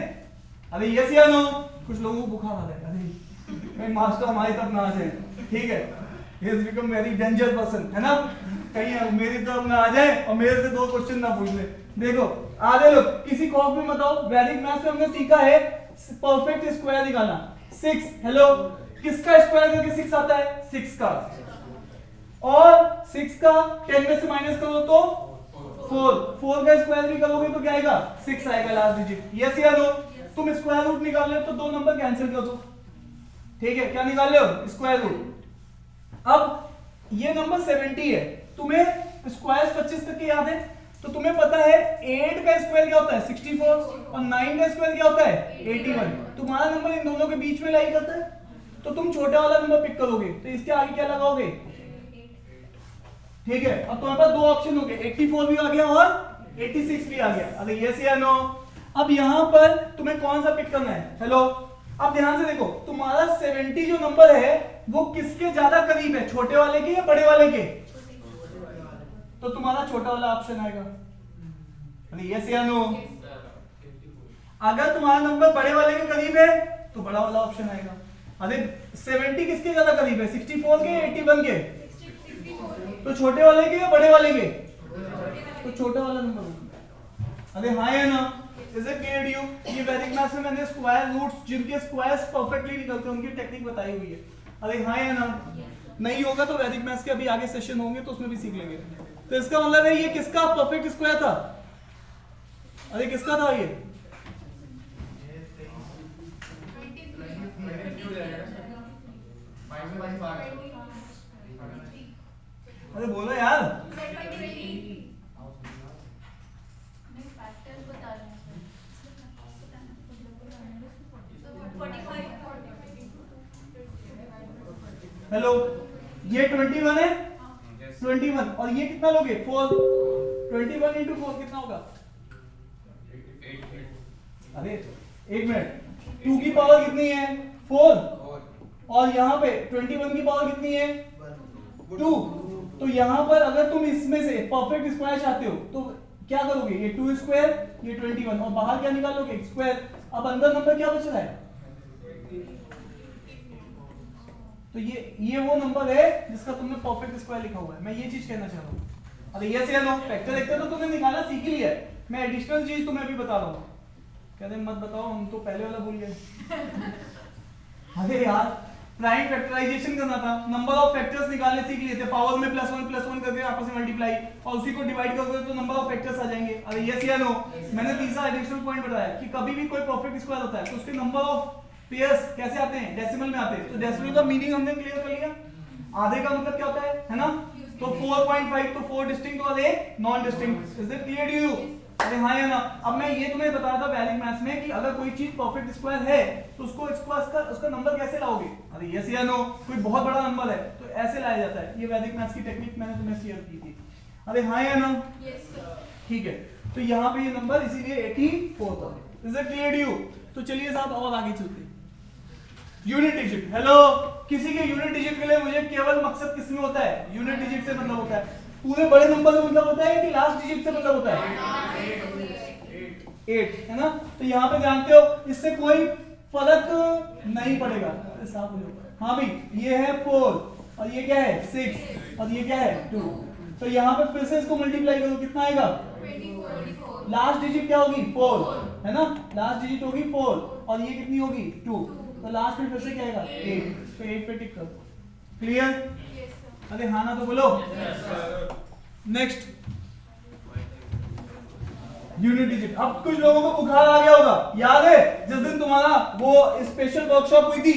अरे यस या नो? कुछ लोगों को बुखार आ जाएगा, अरे मास्टर हमारी तरफ ना आ जाए, ठीक है, he has become very danger person, है ना, कहीं मेरी तरफ ना आ जाए और मेरे से 2 क्वेश्चन ना पूछ ले। देखो आधे लोग किसी खौफ में बताओ, वैदिक मैथ्स में हमने सीखा है परफेक्ट स्क्वायर निकालना। 6, हेलो, किसका स्क्वायर करके 6 आता है? 6 का, और 6 का 10 में से माइनस करो तो 4 का स्क्वायर भी करोगे तो क्या आएगा? 6 आएगा लास्ट डिजिट। यस या नो? तुम स्क्वायर रूट निकाल रहे हो तो 2 नंबर कैंसिल कर दो, ठीक है, क्या निकाल रहे हो? Square root. अब ये नंबर 70 है, तुम्हें स्क्वायर 25 तक के याद है, तो तुम्हें पता है 8 का स्क्वायर क्या होता है? 64, और 9 का स्क्वायर क्या होता है? 81। तुम्हारा नंबर इन दोनों के बीच में लाई करता है, तो तुम छोटा वाला नंबर पिक करोगे, तो इसके आगे क्या लगाओगे? ठीक है, अब तुम्हारे पास 2 ऑप्शन हो गए, 84 भी आ गया और 86 भी आ गया। अरे यस या नो? अब यहां पर तुम्हें कौन सा पिक करना है? हेलो, अब ध्यान से देखो, तुम्हारा 70 जो नंबर है वो किसके ज्यादा करीब है, छोटे वाले के या बड़े वाले के? तो तुम्हारा छोटा वाला ऑप्शन आएगा। अरे यस या नो? अगर तुम्हारा नंबर बड़े वाले के करीब है तो बड़ा वाला ऑप्शन आएगा। अरे 70 किसके ज्यादा करीब है, 64 के, 81 के? तो छोटे वाले के या बड़े वाले के? तो छोटा वाला नंबर होगा। अरे हाँ या ना? Is it clear you? ये वैदिक मैथ्स में मैंने स्क्वायर रूट्स, जिनके स्क्वायर्स परफेक्टली निकलते हैं, उनकी टेक्निक बताई हुई है। अरे हाँ या ना? नहीं होगा तो वैदिक मैथ्स के अभी आगे सेशन होंगे तो उसमें भी सीख लेंगे। तो इसका मतलब है ये किसका परफेक्ट स्क्वायर था? अरे किसका था ये? अरे बोलो यार। हेलो, ये 21 है, 21, और ये कितना लोगे? 4। 21 into 4 कितना होगा? अरे एक मिनट, 2 की पावर कितनी है? 4, और यहाँ पे 21 की पावर कितनी है? 2। तो यहाँ पर अगर तुम इसमें से परफेक्ट स्क्वायर चाहते हो तो क्या करोगे? ये 2 स्क्वायर, ये 21, और बाहर क्या निकालोगे? स्क्वायर। अब अंदर नंबर क्या बच रहा है? तो ये वो नंबर है जिसका तुमने परफेक्ट स्क्वायर लिखा हुआ है। मैं ये चीज कहना चाह रहा हूँ। अरे यस या नो? फैक्टर देखते तो तुमने निकालना सीख ही लिया है, मैं एडिशनल चीज तुम्हें अभी बता रहा हूँ। कहते मत बताओ, हम तो पहले वाला भूल गए। अरे यार, प्राइम फैक्टराइजेशन करना था, नंबर ऑफ फैक्टर्स निकालने सीख लिए थे, पावर में +1 करके आपस में मल्टीप्लाई, और उसी को डिवाइड करोगे तो नंबर ऑफ फैक्टर्स आ जाएंगे। अरे यस या नो? मैंने तीसरा एडिशनल पॉइंट बताया कि कभी भी कोई परफेक्ट स्क्वायर होता है तो उसके नंबर ऑफ पेयर्स कैसे आते हैं? डेसिमल में आते हैं। तो डेसिमल का मीनिंग हमने क्लियर कर लिया। आधे का मतलब क्या होता है ना? तो 4.5, तो 4 डिस्टिंक्ट और 1 non distinct. Is it clear to you? अरे हाँ या ना? अब मैं ये तुम्हें बता रहा था वैदिक मैथ्स में कि अगर कोई चीज परफेक्ट स्क्वायर है तो उसको उसका नंबर कैसे लाओगे? अरे यस या नो? कोई बहुत बड़ा नंबर है तो ऐसे लाया जाता है। ये वैदिक मैथ्स की टेक्निक मैंने तुम्हें शेयर की थी। अरे हाँ या ना? ठीक है, तो यहाँ पे ये नंबर इसीलिए 84 था। Is it clear to you? तो चलिए साहब और आगे चलते हैं। Unit digit. हेलो, किसी के यूनिट डिजिट के लिए मुझे केवल मकसद किसमें होता है? यूनिट डिजिट से मतलब होता है। पूरे बड़े नंबर से मतलब होता है कि लास्ट डिजिट से मतलब होता है? 8, है ना? तो यहाँ पे जानते हो इससे कोई फर्क नहीं पड़ेगा। हाँ भाई, ये है 4 और ये क्या है 6 और ये क्या है 2। तो यहाँ पे फिर से इसको मल्टीप्लाई करो, कितना आएगा? 24। लास्ट डिजिट क्या होगी? 4, है ना? लास्ट डिजिट होगी 4 और ये कितनी होगी? 2। तो लास्ट में फिर से क्या आएगा? 8। तो 8 पे टिक करो। क्लियर? अरे हाँ ना तो बोलो। Next, unit digit. अब कुछ लोगों को बुखार आ गया होगा, याद है जिस दिन तुम्हारा वो स्पेशल वर्कशॉप हुई थी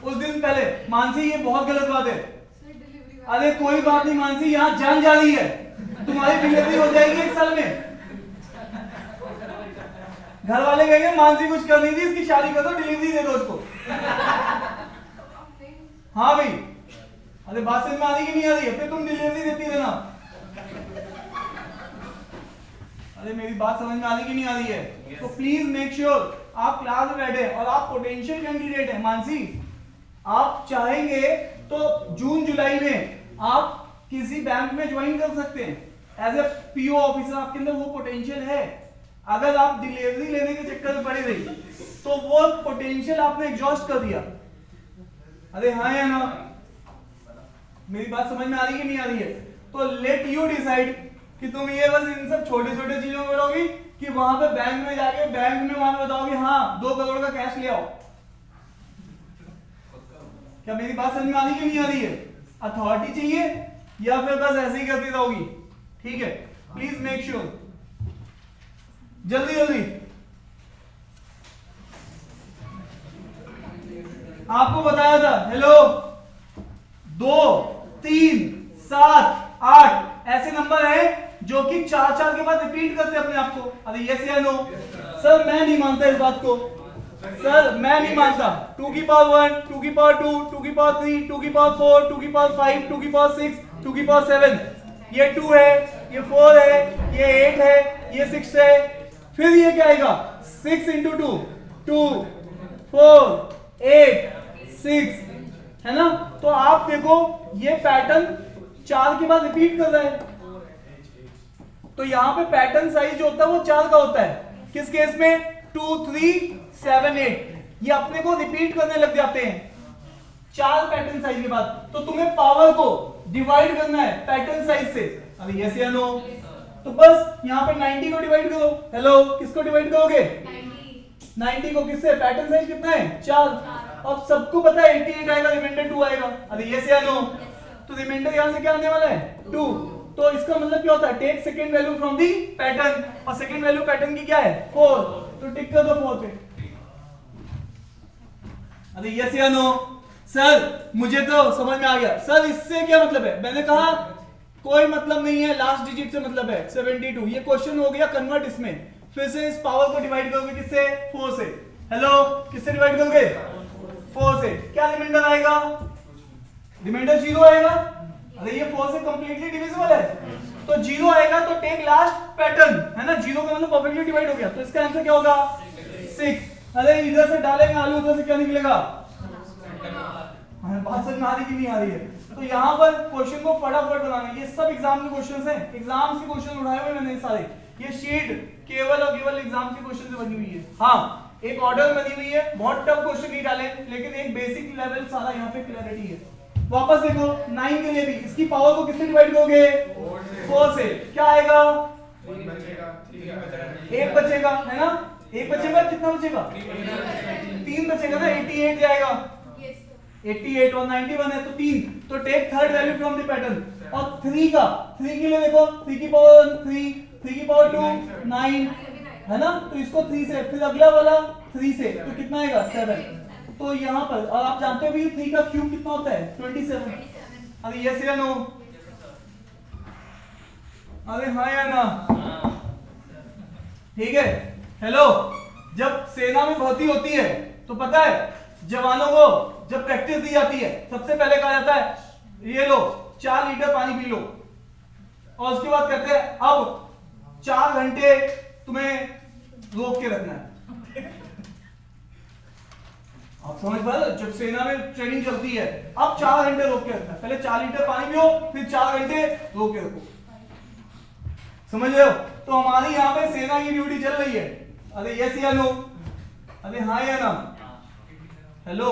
उस दिन पहले? मानसी, ये बहुत गलत बात है। अरे कोई बात नहीं मानसी, यहाँ जान जा रही है, तुम्हारी डिलीवरी हो जाएगी 1 साल में। घर वाले कहेंगे मानसी कुछ कर नहीं थी, इसकी शादी कर दो, डिलीवरी दे दो उसको। हाँ भाई, अरे बात समझ में आ रही कि नहीं आ रही है? फिर तुम डिलीवरी देती रहना। अरे मेरी बात समझ में आ रही कि नहीं आ रही है? तो प्लीज मेक श्योर आप क्लास में बैठे और आप पोटेंशियल कैंडिडेट हैं। मानसी, आप चाहेंगे तो जून जुलाई में आप किसी बैंक में ज्वाइन कर सकते हैं एज ए पीओ ऑफिसर। आपके अंदर वो पोटेंशियल है। अगर आप डिलीवरी लेने के चक्कर में पड़े रही तो वो पोटेंशियल आपने एग्जॉस्ट कर दिया। अरे हाँ या ना? मेरी बात समझ में आ रही कि नहीं आ रही है? तो लेट यू डिसाइड कि तुम ये बस इन सब छोटे छोटे चीजों में बढ़ोगी कि वहां पे बैंक में जाके बैंक में वहां पे बताओगे हाँ 2 करोड़ का कैश ले आओ। क्या मेरी बात समझ में आ रही कि नहीं आ रही है? अथॉरिटी चाहिए या फिर बस ऐसे ही करती रहोगी? ठीक है, प्लीज मेक श्योर जल्दी जल्दी। आपको बताया था हेलो 2 3 7 8 ऐसे नंबर है जो कि 4 के बाद रिपीट करते हैं अपने आप को। अरे यस या नो? सर मैं नहीं मानता इस बात को, सर मैं नहीं मानता। 2 की पावर 1, 2 की पावर 2, 2 की पावर 3, 2 की पावर 4, 2 की पावर 5, 2 की पावर 6, 2 की पावर 7। ये 2 है, ये 4 है, ये 8 है, ये 6 है। फिर ये क्या आएगा? 6 into 2 2 4 8 6 है ना? तो आप देखो ये पैटर्न 4 के बाद रिपीट कर रहा है। तो यहां पे पैटर्न साइज जो होता है वो 4 का होता है। किस केस में? 2 3 7 8 ये अपने को रिपीट करने लग जाते हैं 4 पैटर्न साइज के बाद। तो तुम्हें पावर को डिवाइड करना है पैटर्न साइज से। अरे यस या नो? तो बस यहां पे 90 को डिवाइड करो। हेलो, किसको डिवाइड करोगे? 90 को किससे? पैटर्न साइज कितना है? 4। अब सबको पता है 88 आएगा, रिमाइंडर 2 आएगा। अरे यस या नो? तो रिमाइंडर यहां से क्या आने वाला है? 2। तो इसका मतलब क्या होता है? Take second value from the pattern, और सेकंड वैल्यू पैटर्न की क्या है? 4। तो टिक कर दो 4 पे। अरे यस या नो? सर मुझे तो समझ में आ गया। सर इससे क्या मतलब है? मैंने कहा कोई मतलब नहीं है, लास्ट डिजिट से मतलब है 72। ये क्वेश्चन हो गया कन्वर्ट इसमें। फिर से इस पावर को डिवाइड करोगे किससे? 4 से। हेलो, किससे डिवाइड करोगे? 4 से। क्या रिमाइंडर आएगा? रिमाइंडर 0 आएगा। अरे ये 4 से कंप्लीटली डिविजिबल है, तो 0 आएगा। तो टेक लास्ट पैटर्न, है ना? 0 का मतलब परफेक्टली डिवाइड हो गया। तो इसका आंसर क्या होगा? 6। अरे इधर से डालेंगे आलू, उधर से क्या निकलेगा? बात समझ में आ रही कि नहीं आ रही है? तो यहाँ पर क्वेश्चन को फटाफट बनाना। ये सब एग्जाम के क्वेश्चंस हैं, एग्जाम के क्वेश्चन उठाए हुए मैंने सारे। ये शीट केवल और केवल एग्जाम के क्वेश्चन से बनी हुई है। हाँ, एक ऑर्डर बनी हुई है, बहुत टफ क्वेश्चन नहीं डाले, लेकिन एक बेसिक लेवल सारा यहाँ पे क्लैरिटी है। वापस देखो 9 के लिए भी इसकी पावर को किससे डिवाइड करोगे? 4 से। क्या आएगा? 1 बचेगा, है ना? 1 बचेगा, कितना बचेगा? 3 बचेगा ना? 88 जाएगा। 88 और 91 है तो 3। तो take third value from the pattern. और 3 का, 3 के लिए देखो 3 की पावर 1 3, 3 की पावर 2 9, है ना? तो इसको 3 से, फिर अगला वाला 3 से, तो कितना आएगा? 7। तो यहाँ पर, और आप जानते हो भी 3 का क्यूब कितना होता है? 27। अरे यस या नो? अरे हाँ या ना? ठीक है। हेलो, जब सेना में भर्ती होती है तो पता है जवानों को जब प्रैक्टिस दी जाती है सबसे पहले कहा जाता है ये लो 4 लीटर पानी पी लो, और उसके बाद कहते हैं अब 4 घंटे तुम्हें रोक के रखना है। आप समझ पा रहे हो? जब सेना में ट्रेनिंग चलती है अब 4 घंटे रोक के रखना है। पहले 4 लीटर पानी पियो, फिर 4 घंटे रोक के रखो। समझ रहे हो? तो हमारी यहाँ पे सेना की ड्यूटी चल रही है। अरे यस या नो? अरे हाँ या ना? हेलो,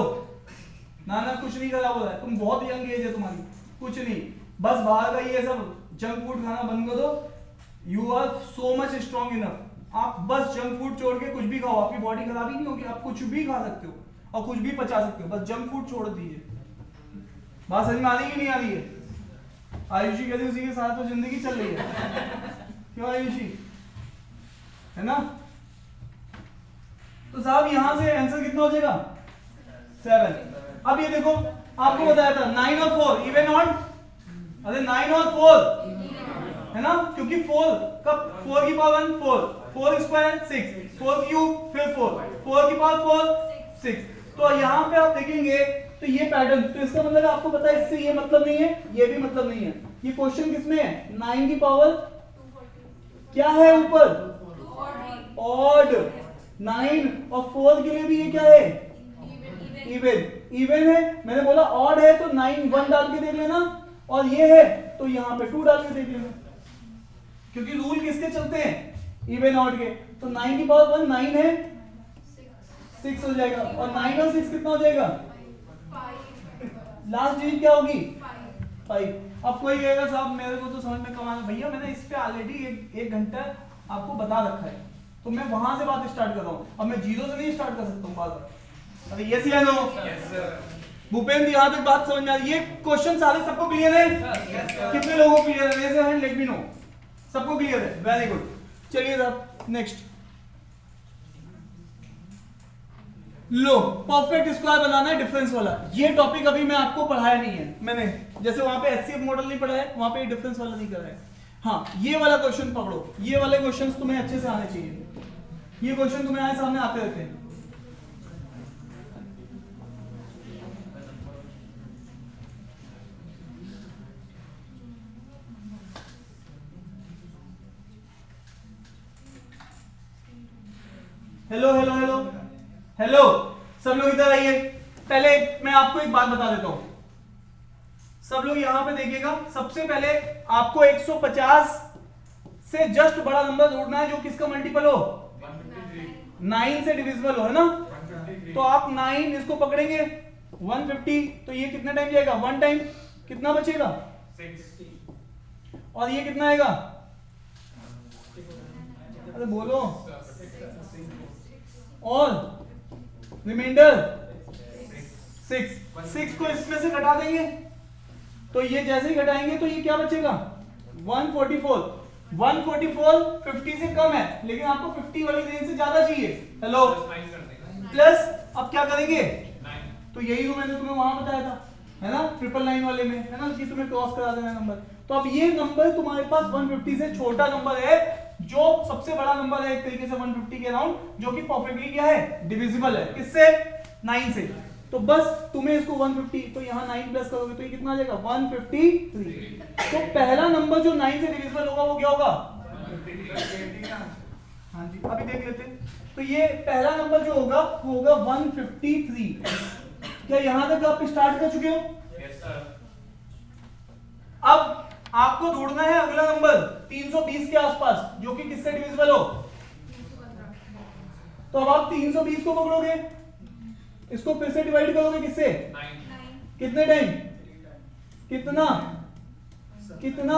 ना ना कुछ नहीं खराब हो रहा है, तुम बहुत यंग एज है तुम्हारी, कुछ नहीं, बस बाहर का ये सब जंक फूड खाना बंद कर दो। You are so much strong enough. आप बस जंक फूड छोड़ के कुछ भी खाओ, आपकी बॉडी खराब ही नहीं होगी। आप कुछ भी खा सकते हो और कुछ भी पचा सकते हो, बस जंक फूड छोड़ दीजिए। बात समझ में आ रही है कि नहीं आ रही है? आयुषी कहती उसी के साथ तो जिंदगी चल रही है। क्यों आयुषी? है ना? तो साहब यहां से आंसर कितना हो जाएगा? 7। अब ये देखो आपको बताया था 9 और 4 इवन ऑड। अरे 9 और 4 है ना? क्योंकि 4 की पावर 1 4, 4 स्क्वायर 6, 4 क्यूब फिर 4, 4 की पावर 4 6। तो यहाँ पे आप देखेंगे तो ये पैटर्न, तो इसका मतलब आपको पता है इससे ये मतलब नहीं है, ये भी मतलब नहीं है। ये क्वेश्चन किसमें है? 9 की पावर क्या है ऊपर? ऑड। 9 और 4 के लिए भी ये क्या है? इवन। इवन है, मैंने बोला ऑड है तो 9 1 डाल के देख लेना, और ये है तो यहाँ पे 2 डाल के देख लेना, क्योंकि रूल किसके चलते हैं? इवन ऑड के। तो 9 की पावर 1 9 है, 6 हो जाएगा, और 9 और 6 कितना हो जाएगा? लास्ट डिजिट क्या होगी? 5। अब कोई कहेगा साहब मेरे को तो समझ में कम आया, भैया मैंने इस पे ऑलरेडी एक घंटा आपको बता रखा है, तो मैं वहां से बात स्टार्ट कर रहा हूँ, अब मैं जीरो से नहीं स्टार्ट कर सकता हूँ बात। अरे यस या नो? भूपेंद्र यहाँ तक बात समझ में आ रही है? ये क्वेश्चन सारे सबको क्लियर है? कितने लोगों को क्लियर है? Raise hand, let me know. सबको क्लियर है? Very good. चलिए साहब नेक्स्ट। लो, परफेक्ट स्क्वायर बनाना है डिफरेंस वाला। ये टॉपिक अभी मैं आपको पढ़ाया नहीं है मैंने, जैसे वहां पे एचसीएफ मॉडल नहीं पढ़ाया, वहां पे डिफरेंस वाला नहीं कराया। हाँ, ये वाला क्वेश्चन पकड़ो, ये वाले क्वेश्चंस तुम्हें अच्छे से आने चाहिए। ये क्वेश्चन तुम्हें आए सामने आते रहते हैं। हेलो हेलो हेलो हेलो, सब लोग इधर आइए। पहले मैं आपको एक बात बता देता हूं, सब लोग यहां पे देखिएगा। सबसे पहले आपको 150 से जस्ट बड़ा नंबर ढूंढना है जो किसका मल्टीपल हो? 9 से डिविजिबल हो, है ना? तो आप 9 इसको पकड़ेंगे 150, तो ये कितना टाइम जाएगा? 1 टाइम। कितना बचेगा? 60। और ये कितना आएगा? अरे बोलो। और रिमाइंडर 6 को इसमें से घटा देंगे, तो ये जैसे ही घटाएंगे तो ये क्या बचेगा? 144। 144 50 से कम है, लेकिन आपको 50 वाली रेंज से ज्यादा चाहिए। हेलो, प्लस अब क्या करेंगे? तो यही तो मैंने तुम्हें वहां बताया था, है ना, 999 वाले में, है ना, कि तुम्हें क्रॉस करा देना नंबर। तो अब ये नंबर तुम्हारे पास 150 से छोटा नंबर है, जो सबसे बड़ा नंबर है एक तरीके से 150 के अराउंड, जो कि परफेक्टली क्या है? डिविजिबल है। किससे? 9 से। तो बस तुम्हें इसको 150, तो यहाँ 9 प्लस करोगे तो ये कितना आ जाएगा? 153। तो पहला नंबर जो 9 से डिविजिबल होगा वो क्या होगा? हाँ जी, अभी देख लेते हैं। तो ये पहला नंबर जो होगा वो होगा 153। क्या यहाँ तक आप स्टार्ट कर चुके हो? Yes sir. अब आपको ढूंढना है अगला नंबर 320 के आसपास, जो कि किससे डिविजिबल हो? तो अब आप 320 को पकड़ोगे, इसको फिर से डिवाइड करोगे किससे? 9। कितने टाइम? कितना कितना?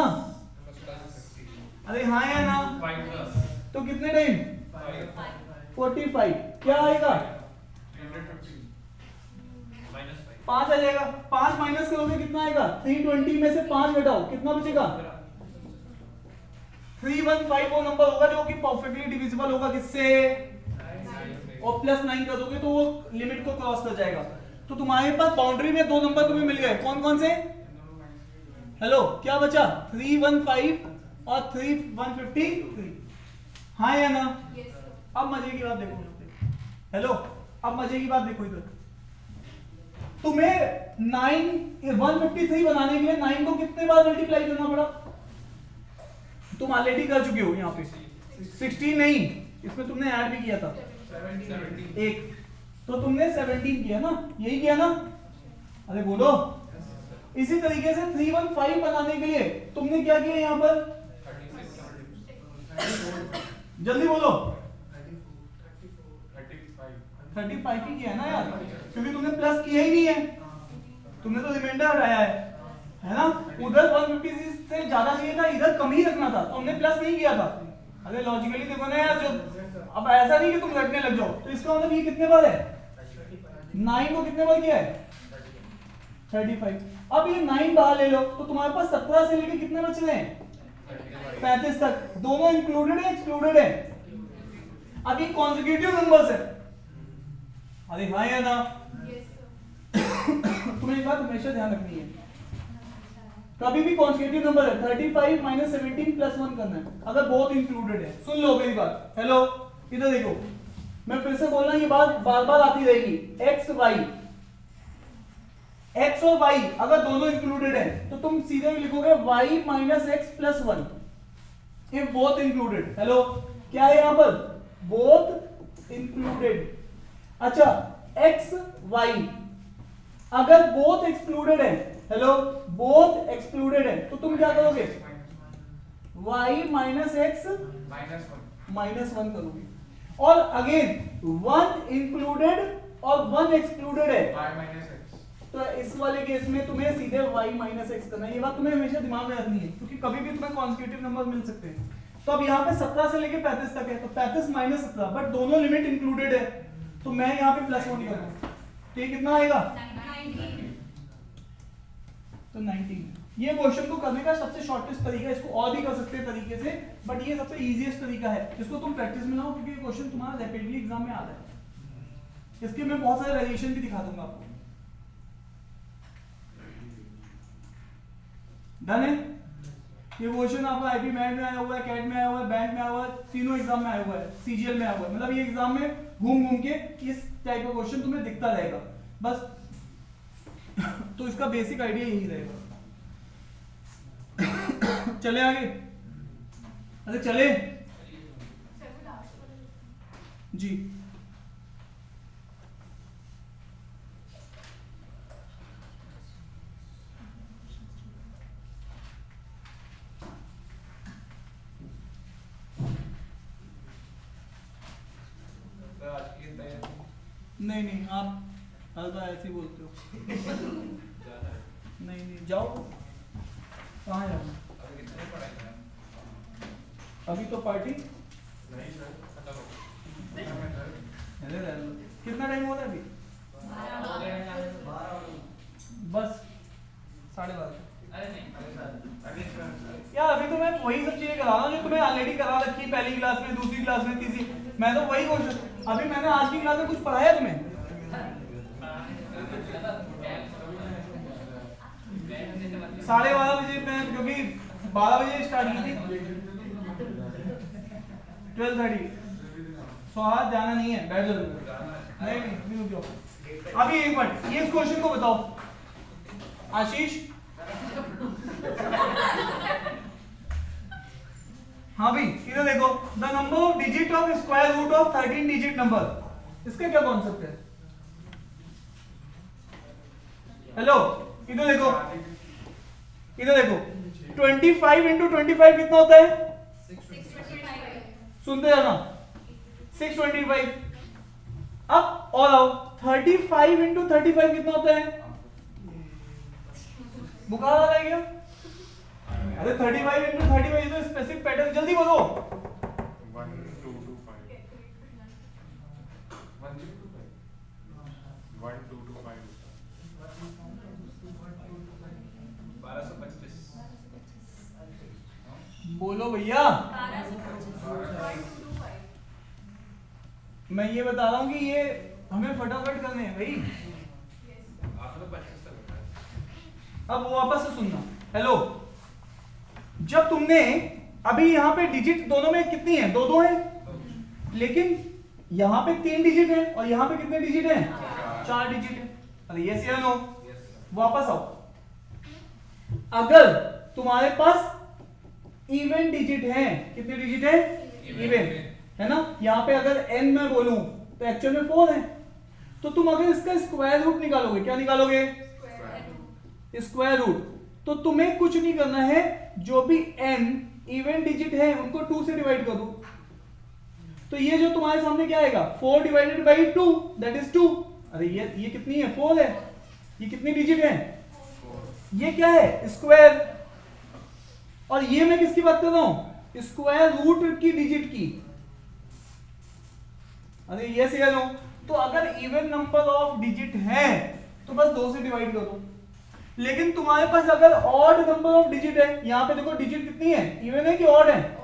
अरे हाँ या ना? 5+. तो कितने टाइम? 45। क्या आएगा? 350 -5. 5 आ जाएगा। 5 माइनस करोगे कितना आएगा? 320 में से 5 घटाओ, कितना बचेगा? 315 वो नंबर होगा जो कि परफेक्टली डिविजिबल होगा किससे? और प्लस 9 कर दोगे तो वो लिमिट को क्रॉस कर जाएगा। तो तुम्हारे पास बाउंड्री में 2 नंबर तुम्हें मिल गए। कौन कौन से? हेलो, क्या बचा? 315 और 153। हाँ या ना? अब मजे की बात देखो। हेलो, अब मजे की बात देखो इधर। तुम्हें 153 बनाने के लिए 9 को कितने बार मल्टीप्लाई करना पड़ा? तुम ऑलरेडी कर चुके हो यहाँ पे। 16 नहीं, इसमें तुमने ऐड भी किया था 1, तो तुमने 17 किया ना, यही किया ना? अरे बोलो। इसी तरीके से 315 बनाने के लिए तुमने क्या किया यहाँ पर? 36। जल्दी बोलो। 35 ही किया ना यार, क्योंकि तुमने प्लस किया ही नहीं है, तुमने तो रिमाइंडर हटाया है ना? उधर 150 से ज्यादा चाहिए था, इधर कम ही रखना था, तो हमने प्लस नहीं किया था। अरे लॉजिकली देखो ना यार, जो अब ऐसा नहीं कि तुम रटने लग जाओ। तो इसका मतलब ये कितने बार है? 9 को कितने बार किया है? 35। अब ये 9 बाहर ले लो तो तुम्हारे पास 17 से लेके कितने बच रहे हैं? 35 तक। दोनों इंक्लूडेड है एक्सक्लूडेड है? अब ये कॉन्सेक्यूटिव नंबर्स है। अरे हाँ या ना? तुम्हें एक बात हमेशा ध्यान रखनी है, कभी भी कॉन्सेक्यूटिव नंबर है 35 माइनस 17 प्लस 1 करना है, अगर बहुत इंक्लूडेड है। सुन लो मेरी बात। हेलो, इधर देखो, मैं फिर से बोल रहा हूं, ये बात बार बार आती रहेगी। x y x और y अगर दोनों इंक्लूडेड है तो तुम सीधे लिखोगे y minus x plus 1 if both included. Hello, क्या है यहां पर? Both included. अच्छा, x y अगर बोथ एक्सक्लूडेड है, हेलो, बोथ एक्सक्लूडेड है तो तुम क्या करोगे? y माइनस एक्स माइनस 1 करोगे। और अगेन 1 इंक्लूडेड और 1 एक्सक्लूडेड है तो इस वाले केस में तुम्हें सीधे y माइनस एक्स करना है। ये बात तुम्हें हमेशा दिमाग में रखनी है क्योंकि कभी भी तुम्हें कॉन्स्टिट्यूटिव नंबर मिल सकते हैं। तो अब यहाँ पे 17 से लेके 35 तक है तो 35 माइनस 17, बट दोनों लिमिट इंक्लूडेड है तो मैं यहाँ पे प्लस 1 करूंगा तो ये कितना आएगा? 19। तो 19। ये क्वेश्चन को करने का सबसे शॉर्टेस्ट तरीका है, इसको और भी कर सकते हैं तरीके से, बट ये सबसे इजीएस्ट तरीका है। इसको तुम प्रैक्टिस में लाओ क्योंकि ये क्वेश्चन तुम्हारा रैपिडली एग्जाम में आता है। इसके मैं बहुत सारे वेरिएशन भी दिखा दूंगा आपको। डन है? ये क्वेश्चन आपका आईपी मैट में आया हुआ है, कैट में आया हुआ है, बैंक में आया हुआ है, तीनों एग्जाम में आया हुआ है, सीजीएल में आया हुआ है। मतलब ये एग्जाम में घूम घूम के इस टाइप का क्वेश्चन तुम्हें दिखता रहेगा बस। तो इसका बेसिक आइडिया यही रहेगा। चले आगे? अरे चले जी। नहीं नहीं, आप हर बार ऐसे ही बोलते हो। नहीं नहीं, जाओ। कहाँ जाना? अभी तो पार्टी कितना टाइम हो रहा है अभी? बस 12:30। यार अभी तो मैं वही सब चीजें करा रहा हूँ जो तुम्हें ऑलरेडी करा रखी है, पहली क्लास में, दूसरी क्लास में, तीसरी। मैं तो वही क्वेश्चन, अभी मैंने आज की क्लास में कुछ पढ़ाया तुम्हें? 12:30 बजे मैं, क्योंकि 12 बजे स्टार्ट की थी, 12:30। सो आज जाना नहीं है, बैठ जाओ। नहीं रुक जाओ। अभी एक मिनट, ये इस क्वेश्चन को बताओ आशीष। हाँ भाई, इधर देखो, the number of digit of square root of 13 digit number, इसका क्या कॉन्सेप्ट है? हेलो, इधर देखो, इधर देखो, 25 इंटू 25 कितना होता है? 625। सुनते जाना, 625। अब और आओ, 35 इंटू 35 कितना होता है? बुखार आ रहा है क्या? अरे 35 इंटू 35 तो स्पेसिफिक पैटर्न, जल्दी बोलो। 1225। बोलो भैया। 1225। मैं ये बता रहा हूँ कि ये हमें फटाफट करने हैं भाई। आपने 25 तक बताया। अब वापस से सुनना। हेलो, जब तुमने अभी यहाँ पे डिजिट दोनों में कितनी है? दो दो है, लेकिन यहाँ पे 3 डिजिट है और यहाँ पे कितने डिजिट है? 4 डिजिट है। अरे यस या नो? वापस आओ। अगर तुम्हारे पास इवन डिजिट है, कितने डिजिट है? इवन है ना। यहाँ पे अगर n मैं बोलूं तो एक्चुअल में 4 है, तो तुम अगर इसका स्क्वायर रूट निकालोगे, क्या निकालोगे? Square root. तो तुम्हें कुछ नहीं करना है, जो भी n इवन डिजिट है उनको 2 से डिवाइड कर दो। तो ये जो तुम्हारे सामने क्या आएगा? 4 डिवाइडेड बाई 2 दैट इज 2। अरे ये कितनी है? 4 है। ये कितनी डिजिट है? ये क्या है? स्क्वायर। और ये मैं किसकी बात कर रहा हूं? स्क्वायर रूट की डिजिट की। अरे ये से लो। तो अगर इवन नंबर ऑफ डिजिट है तो बस 2 से डिवाइड कर दो। लेकिन तुम्हारे पास अगर ऑड नंबर ऑफ डिजिट है, यहां पे देखो डिजिट कितनी है? इवन है कि ऑड है?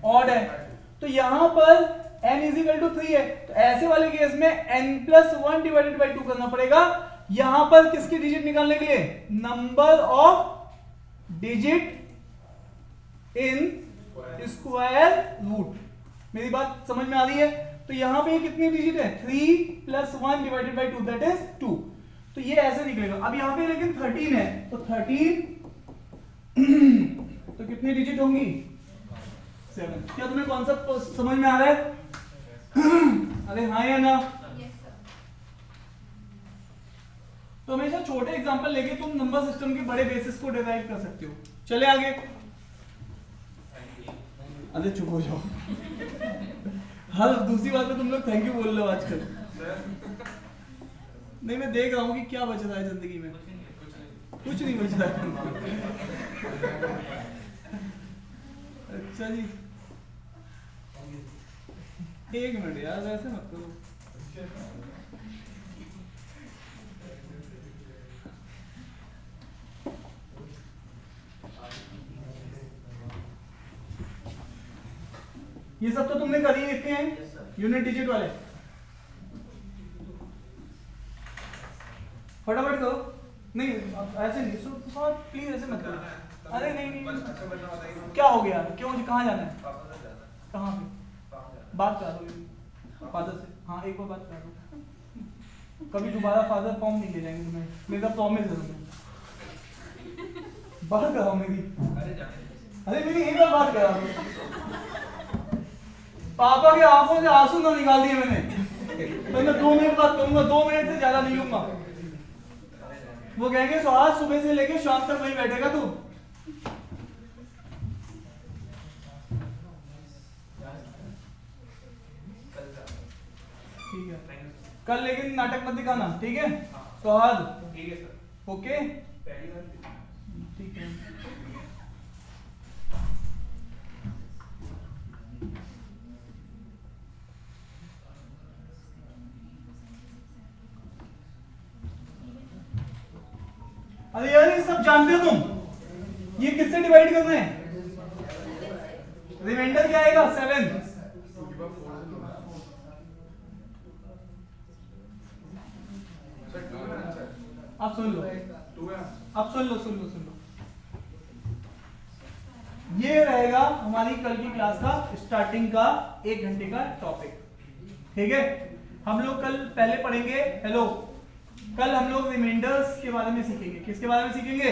ऑड है। तो यहां पर n इज इक्वल टू 3 है, तो ऐसे वाले केस में n प्लस 1 डिवाइडेड बाई 2 करना पड़ेगा। यहां पर किसकी डिजिट निकालने के लिए? Number of digit in square root. मेरी बात समझ में आ रही है? तो यहां पे कितनी डिजिट है? 3 plus 1 divided by 2 that is 2। तो ये ऐसे निकलेगा। अब यहाँ पे लेकिन 13 है, तो 13 तो कितनी डिजिट होंगी? 7। क्या तुम्हें कॉन्सेप्ट समझ में आ रहा है? अरे हाँ या ना? Yes, sir. तो हमेशा छोटे एग्जांपल लेके तुम नंबर सिस्टम के बड़े बेसिस को डिराइव कर सकते हो। चले आगे। अरे चुप हो जाओ। हर दूसरी बात पे तुम लोग थैंक यू बोल रहे हो आजकल। नहीं, मैं देख रहा हूँ कि क्या बच रहा है जिंदगी में। कुछ नहीं बच रहा है। अच्छा जी, एक मिनट यार, वैसे मत करो। ये सब तो तुमने कर ही लिखे हैं, यूनिट डिजिट वाले। फटाफट करो। नहीं ऐसे नहीं, सो प्लीज ऐसे मत करो। अरे नहीं, क्या हो गया? क्यों? कहाँ जाना है? कहाँ पे? बात कर दो फादर से। हाँ, एक बार बात कर दो। कभी दोबारा फादर फॉर्म नहीं ले जाएंगे तुम्हें, मेरा प्रॉमिस है तुम्हें। बात कराओ मेरी। अरे मेरी एक बार बात करा दो। पापा के आंखों से आंसू ना निकाल दिए मैंने। तो मैं 2 मिनट बात करूंगा, 2 मिनट से ज्यादा नहीं लूंगा। वो कहेंगे तो आज सुबह से लेके शाम तक वही बैठेगा तू। ठीक है, कल लेकिन नाटक मत दिखाना, ठीक है? तो आज ठीक है सर। ओके, पहली बार ठीक है। अरे यार, ये सब जानते हो तुम? ये किससे डिवाइड करना है? रिमाइंडर क्या आएगा? 7। आप सुन लो, आप सुन लो। ये रहेगा हमारी कल की क्लास का स्टार्टिंग का 1 घंटे का टॉपिक, ठीक है? हम लोग कल पहले पढ़ेंगे, हेलो, कल हम लोग रिमाइंडर्स के बारे में सीखेंगे। किसके बारे में सीखेंगे?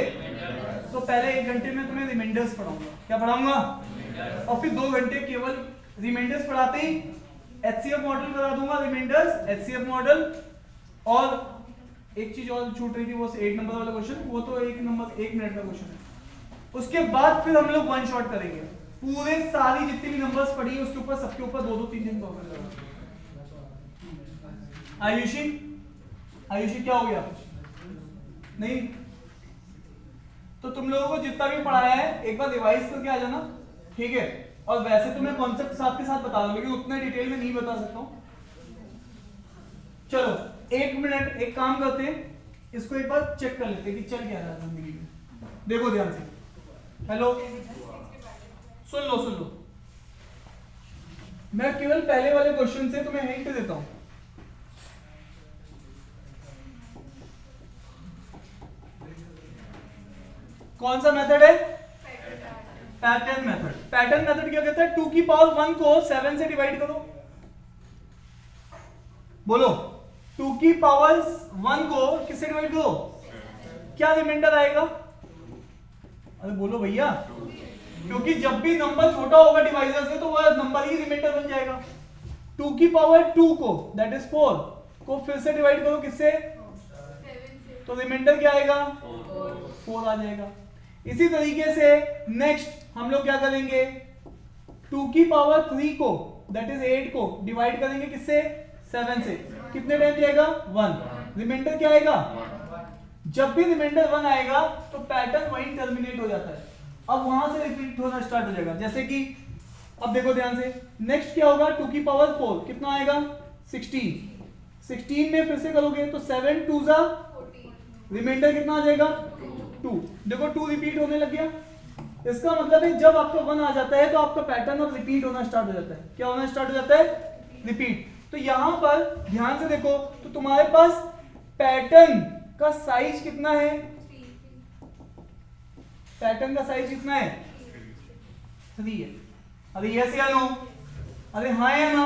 तो पहले 1 घंटे में तुम्हें रिमाइंडर्स पढ़ाऊंगा। क्या पढ़ाऊंगा? और फिर 2 घंटे केवल रिमाइंडर्स पढ़ाते ही एचसीएफ मॉडल करा दूंगा, रिमाइंडर्स एचसीएफ मॉडल। और एक चीज और छूट रही थी, वो 8 नंबर वाला क्वेश्चन, वो तो 1 मिनट का क्वेश्चन है। उसके बाद फिर हम लोग 1 शॉट करेंगे, पूरे सारी जितनी भी नंबर्स पढ़ी उसके ऊपर, सबके ऊपर 2-2 3-3 टॉपिक करेंगे। आयुषी क्या हो गया? नहीं तो तुम लोगों को जितना भी पढ़ाया है एक बार रिवाइज करके आ जाना, ठीक है? और वैसे तो मैं कॉन्सेप्ट साथ के साथ बता दूं, लेकिन उतने डिटेल में नहीं बता सकता हूं। चलो 1 मिनट, एक काम करते हैं, इसको एक बार चेक कर लेते हैं कि चल क्या रहा है जिंदगी में। देखो ध्यान से, हेलो, सुन लो। मैं केवल पहले वाले क्वेश्चन से तुम्हें हिंट देता हूं। कौन सा मेथड है? Pattern method. पैटर्न मेथड क्या कहता है? 2 की पावर 1 को 7 से डिवाइड करो। बोलो, 2 की पावर 1 को किससे डिवाइड करो? क्या रिमाइंडर आएगा? अरे बोलो भैया, क्योंकि जब भी नंबर छोटा होगा डिवाइजर से तो वह नंबर ही रिमाइंडर बन जाएगा। 2 की पावर 2 को, दैट इज 4 को फिर से डिवाइड करो किससे? 7 से। तो रिमाइंडर क्या आएगा? 4 आ जाएगा। इसी तरीके से नेक्स्ट हम लोग क्या करेंगे? 2 की पावर 3 को, दैट इज 8 को डिवाइड करेंगे किससे? 7 से। कितने टाइम जाएगा? 1। रिमाइंडर क्या आएगा? जब भी रिमाइंडर 1 आएगा तो पैटर्न वहीं टर्मिनेट हो जाता है, अब वहां से रिपीट होना स्टार्ट हो जाएगा। जैसे कि अब देखो ध्यान से, नेक्स्ट क्या होगा? 2 की पावर 4 कितना आएगा? 16 में फिर से करोगे तो 7 2 जा 14। रिमाइंडर कितना आ जाएगा? 2। देखो 2 रिपीट होने लग गया। इसका मतलब है जब आपका 1 आ जाता है तो आपका पैटर्न अब रिपीट होना स्टार्ट हो जाता है। क्या होना स्टार्ट हो जाता है? रिपीट। तो यहां पर ध्यान से देखो, तो तुम्हारे पास पैटर्न का साइज कितना है? पैटर्न का साइज कितना है? 3 है। अरे यस या नो? अरे हाँ या ना?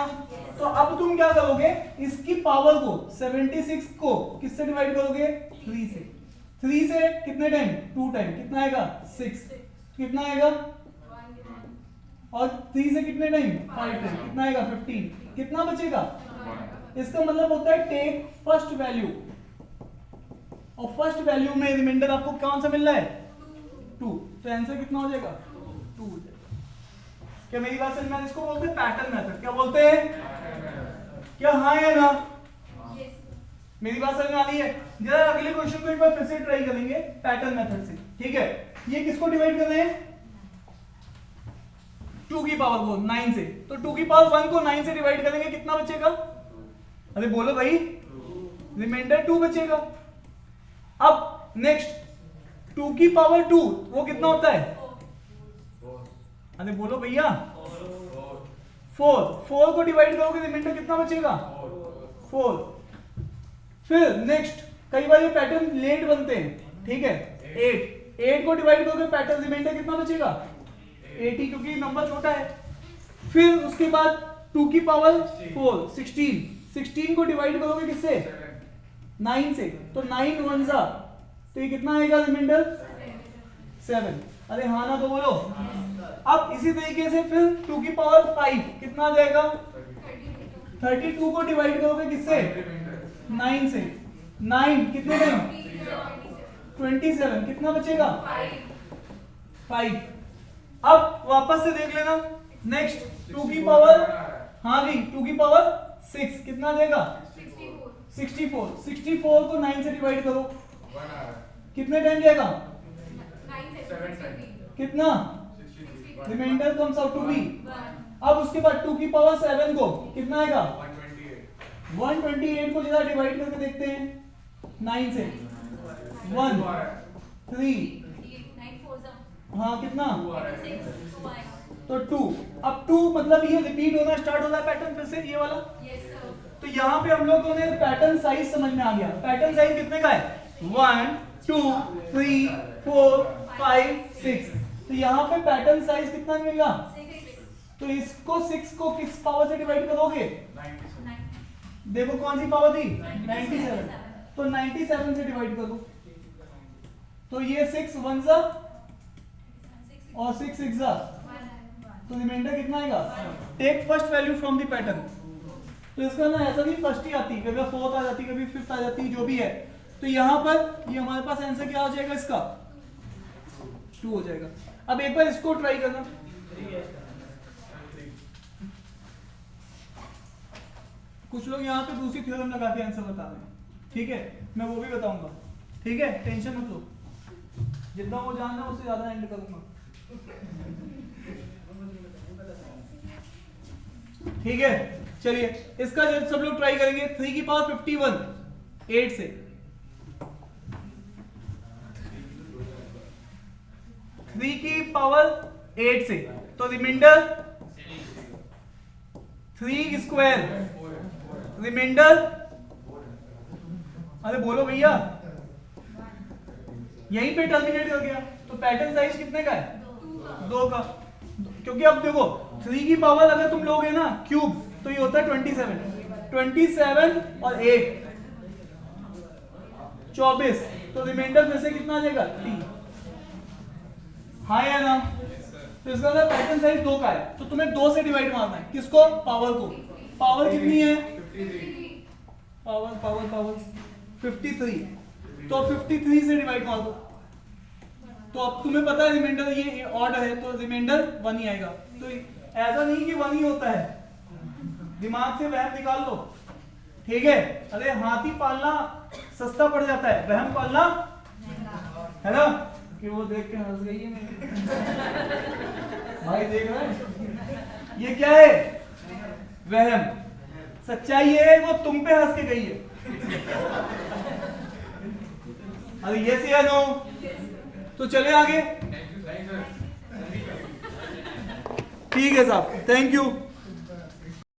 तो अब तुम क्या करोगे? इसकी पावर को 76 को किससे डिवाइड करोगे? 3 से 3 से कितने टाइम 2 टाइम कितना आएगा 6 कितना आएगा और 3 से कितने टाइम 5 टाइम कितना आएगा 15 कितना बचेगा इसका मतलब होता है टेक फर्स्ट वैल्यू और फर्स्ट वैल्यू में रिमाइंडर आपको कौन सा मिल रहा है 2 तो आंसर कितना हो जाएगा 2 हो जाएगा। क्या मेरी बात समझ में? इसको बोलते हैं पैटर्न मेथड। क्या बोलते हैं? क्या हाँ या ना? मेरी बात समझ में आ रही है? जरा अगले क्वेश्चन को एक बार फिर से ट्राई करेंगे पैटर्न मेथड से। ठीक है, ये किसको डिवाइड कर रहे हैं 2 की पावर को 9 से, तो 2 की पावर 1 को 9 से डिवाइड करेंगे कितना बचेगा? अरे बोलो भाई, रिमाइंडर 2 बचेगा। अब नेक्स्ट 2 की पावर 2 वो कितना होता है? अरे बोलो भैया 4 को डिवाइड करोगे रिमाइंडर कितना बचेगा? 4। फिर नेक्स्ट कई बार ये पैटर्न लेट बनते हैं, ठीक है 8 को डिवाइड करोगे पैटर्न रिमाइंडर कितना बचेगा? 80 क्योंकि नंबर छोटा है। फिर उसके बाद 2 की पावर 4 16 को डिवाइड करोगे किससे? 9 से, तो 9 1 जा तो ये कितना आएगा रिमाइंडर? 7। अरे हाँ ना तो बोलो। अब इसी तरीके से फिर 2 की पावर 5 कितना आ जाएगा? 32 को डिवाइड करोगे किससे? 9 से, 9 कितने टाइम? 27 कितना बचेगा? 5। अब वापस से देख लेना नेक्स्ट 2 की पावर, हाँ जी 2 की पावर 6 कितना देगा? 64 को 9 से डिवाइड करो कितने टाइम जाएगा? कितना? Remainder comes out to be. अब उसके बाद 2 की पावर 7 को कितना आएगा? 128 को जरा डिवाइड करके देखते हैं 9 से। 1 3 हाँ कितना? तो 2। अब 2 मतलब ये रिपीट होना स्टार्ट होता है पैटर्न फिर से ये वाला। तो यहाँ पे हम लोगों ने पैटर्न साइज समझ में आ गया। पैटर्न साइज कितने का है? 1 2 3 4 5 6। तो यहाँ पे पैटर्न साइज कितना मिलेगा? तो इसको 6 को किस पावर से डिवाइड करोगे? देखो कौन सी पावर थी? 97। तो 97 से डिवाइड करो तो ये 6 1 जा और 6 6 जा तो रिमाइंडर कितना आएगा? Take first value from the pattern. तो इसका ना ऐसा नहीं फर्स्ट ही आती, कभी 4th आ जाती, कभी 5th आ जाती, जो भी है। तो यहाँ पर ये हमारे पास आंसर क्या हो जाएगा? इसका 2 हो जाएगा। अब एक बार इसको ट्राई करना। कुछ लोग यहाँ पे दूसरी थ्योरम लगा के आंसर बता रहे हैं, ठीक है मैं वो भी बताऊंगा, ठीक है टेंशन मत लो, जितना वो जानना उससे ज्यादा एंड करूंगा, ठीक है। चलिए इसका सब लोग ट्राई करेंगे। 3 की पावर 51 8 से, 3 की पावर 8 से, तो रिमाइंडर 3 स्क्वायर रिमाइंडर, अरे बोलो भैया, यहीं पे टर्मिनेट हो गया। तो पैटर्न साइज कितने का है? 2 का। क्योंकि अब देखो 3 की पावर अगर तुम लोगे ना क्यूब तो ये होता है 27 और 8 24। तो रिमाइंडर में से कितना आ जाएगा? 3। हाँ या ना? तो इसका मतलब पैटर्न साइज 2 का है, तो तुम्हें 2 से डिवाइड मारना है। किसको? पावर को। पावर कितनी है? पावर 53। तो 53 से डिवाइड मार दो। तो अब तुम्हें पता है रिमाइंडर ये ऑड है तो रिमाइंडर 1 ही आएगा। तो ऐसा नहीं कि 1 ही होता है, दिमाग से वहम निकाल लो, ठीक है। अरे हाथी पालना सस्ता पड़ जाता है, वहम पालना है ना। कि वो देख के हंस गई है मेरी भाई देख रहे हैं ये क्या है? वहम। सच्चाई ये है वो तुम पे हंस के गई है। अरे ये से या नो? तो चले आगे, ठीक है साहब, थैंक यू।